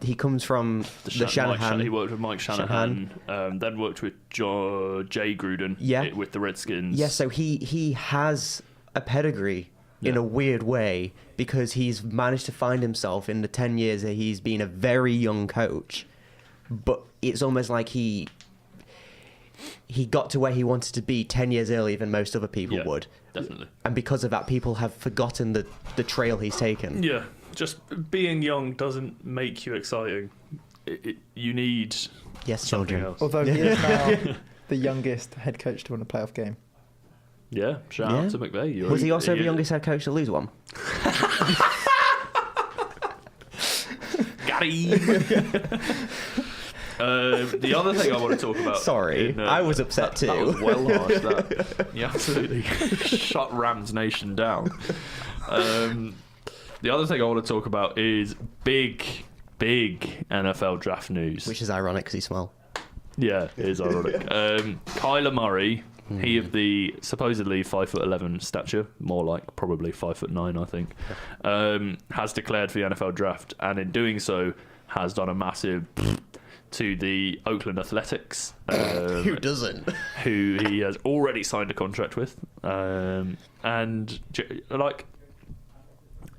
He comes from the Shanahan. He worked with Mike Shanahan. Then worked with Jay Gruden with the Redskins. Yeah, so he has a pedigree in a weird way because he's managed to find himself in the 10 years that he's been a very young coach. But it's almost like he got to where he wanted to be 10 years earlier than most other people would. Definitely. And because of that, people have forgotten the trail he's taken. Yeah. Just being young doesn't make you exciting. You need something else. Although he is now the youngest head coach to win a playoff game. Yeah, shout out to McVay. Was he also the youngest head coach to lose one? Got him. The other thing I want to talk about. Sorry, I was upset too. That was well harsh. That you absolutely shut Rams Nation down. The other thing I want to talk about is big NFL draft news. Which is ironic because he's small. Yeah, it is ironic. Kyler Murray, he of the supposedly 5'11" stature, more like probably 5'9", I think, has declared for the NFL draft, and in doing so has done a massive to the Oakland Athletics. Who doesn't? Who he has already signed a contract with. And like,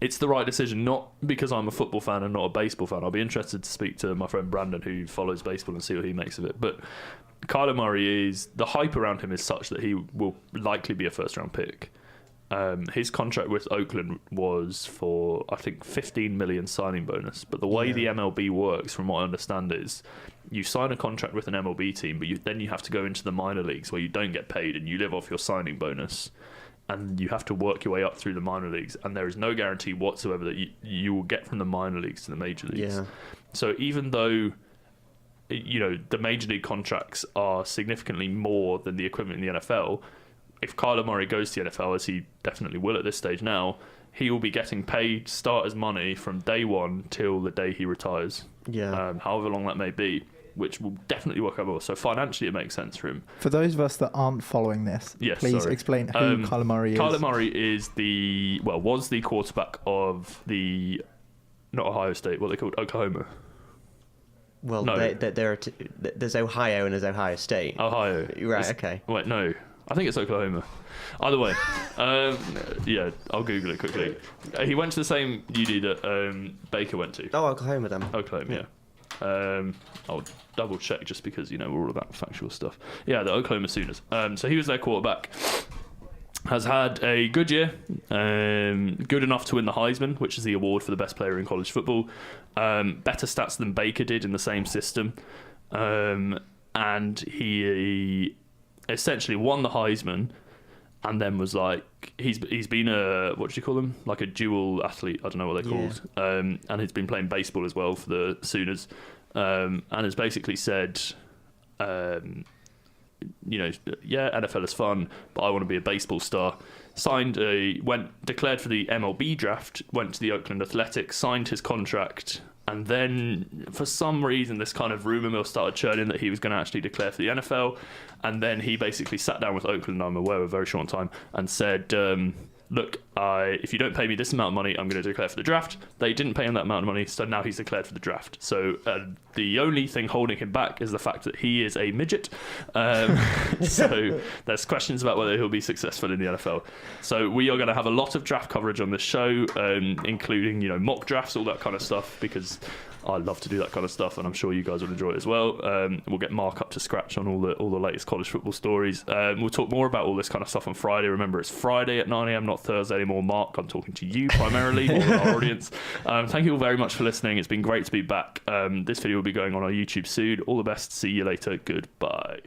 it's the right decision, not because I'm a football fan and not a baseball fan. I'll be interested to speak to my friend Brandon, who follows baseball, and see what he makes of it. But Kyler Murray the hype around him is such that he will likely be a first-round pick. His contract with Oakland was for, I think, $15 million signing bonus. But the way the MLB works, from what I understand, is you sign a contract with an MLB team, but then you have to go into the minor leagues where you don't get paid and you live off your signing bonus. And you have to work your way up through the minor leagues, and there is no guarantee whatsoever that you will get from the minor leagues to the major leagues. Yeah. So even though, you know, the major league contracts are significantly more than the equivalent in the NFL, if Kyler Murray goes to the NFL, as he definitely will at this stage now, he will be getting paid starters money from day one till the day he retires. Yeah. However long that may be, which will definitely work out well. So financially, it makes sense for him. For those of us that aren't following this, please explain who Kyler Murray is. Kyler Murray is was the quarterback of not Ohio State, what are they called? Oklahoma. Well, no. There's Ohio and there's Ohio State. Ohio. Right, okay. Wait, no. I think it's Oklahoma. Either way, yeah, I'll Google it quickly. He went to the same UD that Baker went to. Oh, Oklahoma then. Oklahoma, yeah. I'll double check just because, you know, we're all about factual stuff. Yeah, the Oklahoma Sooners. So he was their quarterback. Has had a good year, good enough to win the Heisman, which is the award for the best player in college football. Better stats than Baker did in the same system. And he essentially won the Heisman, and then was like, he's been a, what do you call him? Like a dual athlete, I don't know what they're called. And he's been playing baseball as well for the Sooners. And has basically said, you know, yeah, NFL is fun, but I want to be a baseball star. Declared for the MLB draft, went to the Oakland Athletics, signed his contract, and then for some reason this kind of rumour mill started churning that he was going to actually declare for the NFL, and then he basically sat down with Oakland, I'm aware, a very short time, and said, look, if you don't pay me this amount of money, I'm going to declare for the draft. They didn't pay him that amount of money, so now he's declared for the draft. So the only thing holding him back is the fact that he is a midget. So there's questions about whether he'll be successful in the NFL. So we are going to have a lot of draft coverage on this show, including, you know, mock drafts, all that kind of stuff, because I love to do that kind of stuff, and I'm sure you guys will enjoy it as well. We'll get Mark up to scratch on all the latest college football stories. We'll talk more about all this kind of stuff on Friday. Remember, it's Friday at 9 a.m, not Thursday anymore. Mark, I'm talking to you primarily, more than our audience. Thank you all very much for listening. It's been great to be back. This video will be going on our YouTube soon. All the best. See you later. Goodbye.